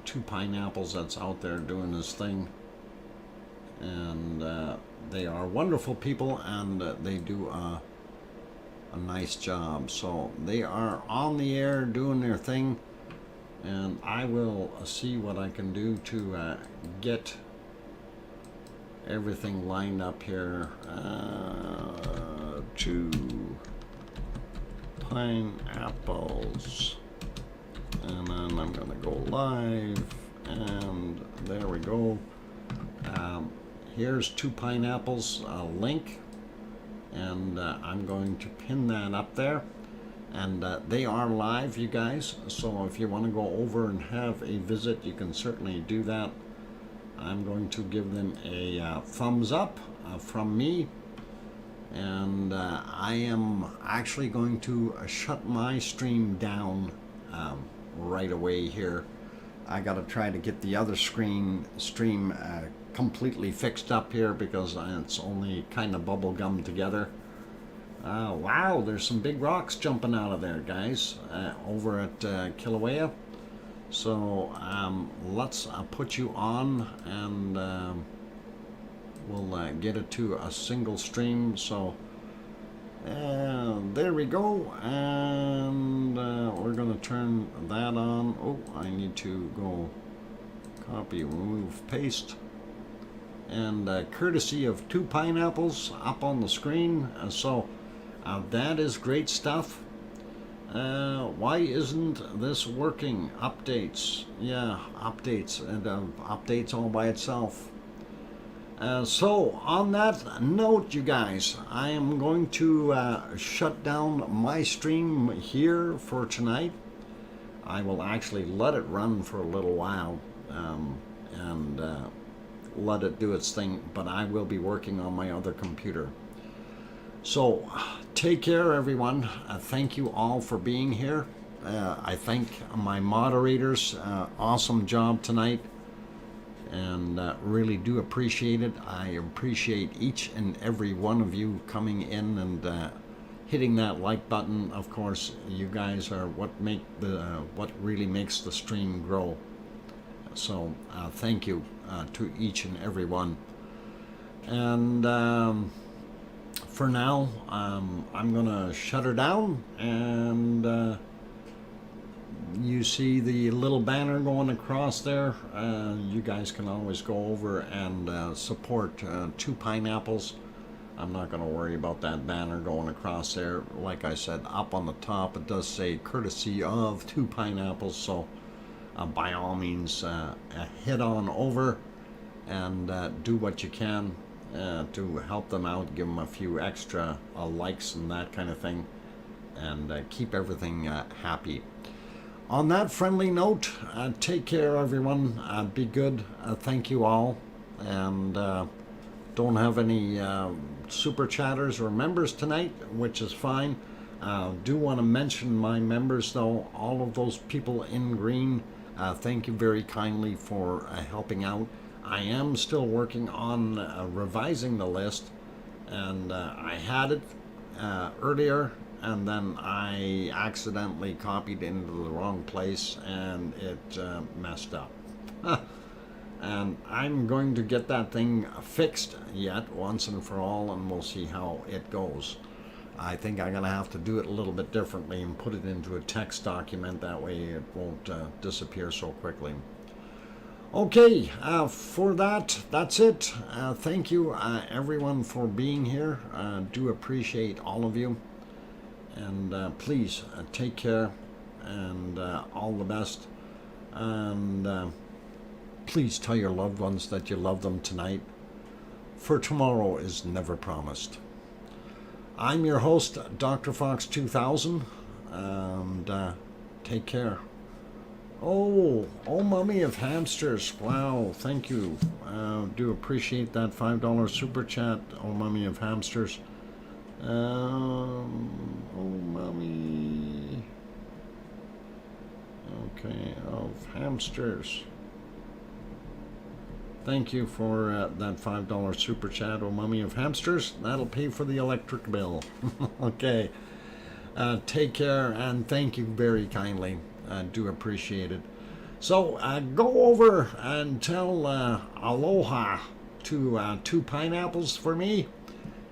2 pineapples that's out there doing this thing. And they are wonderful people, and they do a nice job. So they are on the air doing their thing, and I will see what I can do to get everything lined up here. 2 pineapples, and then I'm gonna go live, and there we go. Here's 2 pineapples link, and I'm going to pin that up there, and they are live, you guys, so if you want to go over and have a visit, you can certainly do that. I'm going to give them a thumbs up from me, and I am actually going to shut my stream down right away here. I got to try to get the other stream completely fixed up here, because it's only kind of bubble gummed together. Wow, there's some big rocks jumping out of there, guys, over at Kilauea. So let's put you on, and we'll get it to a single stream. So there we go, and we're going to turn that on. Oh, I need to go copy, remove, paste. And courtesy of 2 pineapples up on the screen. So that is great stuff. Why isn't this working? Updates. Yeah, updates. And updates all by itself. So on that note, you guys, I am going to shut down my stream here for tonight. I will actually let it run for a little while, and let it do its thing, but I will be working on my other computer. So take care, everyone. Thank you all for being here. I thank my moderators. Awesome job tonight, and really do appreciate it. I appreciate each and every one of you coming in and hitting that like button. Of course, you guys are what really makes the stream grow. So thank you to each and every one. And for now, I'm gonna shut her down, and you see the little banner going across there. You guys can always go over and support 2 pineapples. I'm not going to worry about that banner going across there. Like I said, up on the top it does say courtesy of 2 pineapples, so by all means head on over and do what you can to help them out. Give them a few extra likes and that kind of thing, and keep everything happy. On that friendly note, take care, everyone. Be good. Thank you all. And don't have any super chatters or members tonight, which is fine. Do want to mention my members, though. All of those people in green, thank you very kindly for helping out. I am still working on revising the list, and I had it earlier, and then I accidentally copied into the wrong place, and it messed up. And I'm going to get that thing fixed yet once and for all, and we'll see how it goes. I think I'm going to have to do it a little bit differently and put it into a text document. That way it won't disappear so quickly. Okay, for that's it. Thank you, everyone, for being here. Do appreciate all of you. And please take care and all the best. And please tell your loved ones that you love them tonight, for tomorrow is never promised. I'm your host, DrFox2000, and take care. Oh, mummy of hamsters. Wow, thank you. Do appreciate that $5 super chat. Oh, mummy of hamsters. Oh, mummy. Okay, of hamsters. Thank you for that $5 super chat. Oh, mummy of hamsters. That'll pay for the electric bill. Okay. Take care and thank you very kindly. Do appreciate it. So go over and tell aloha to 2 pineapples for me,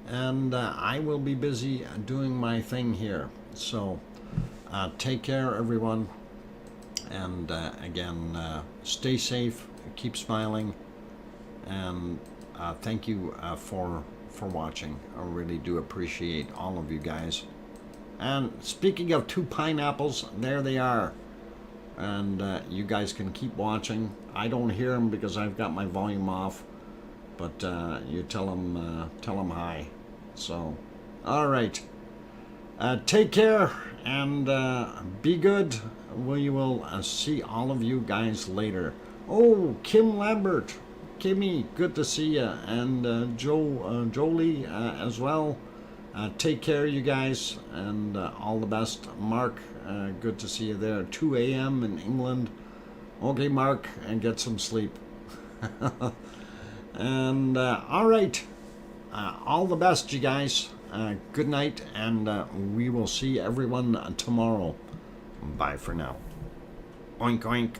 and I will be busy doing my thing here. So take care, everyone, and again, stay safe, keep smiling, and thank you for watching. I really do appreciate all of you guys. And speaking of 2 pineapples, there they are. And you guys can keep watching. I don't hear them because I've got my volume off, but you tell them hi. So, all right. Take care and be good. We will see all of you guys later. Oh, Kim Lambert, Kimmy, good to see you, and Jolie as well. Take care, you guys, and all the best. Mark, good to see you there. 2 a.m. in England. Okay, Mark, and get some sleep. And all right, all the best, you guys. Good night, and we will see everyone tomorrow. Bye for now. Oink, oink.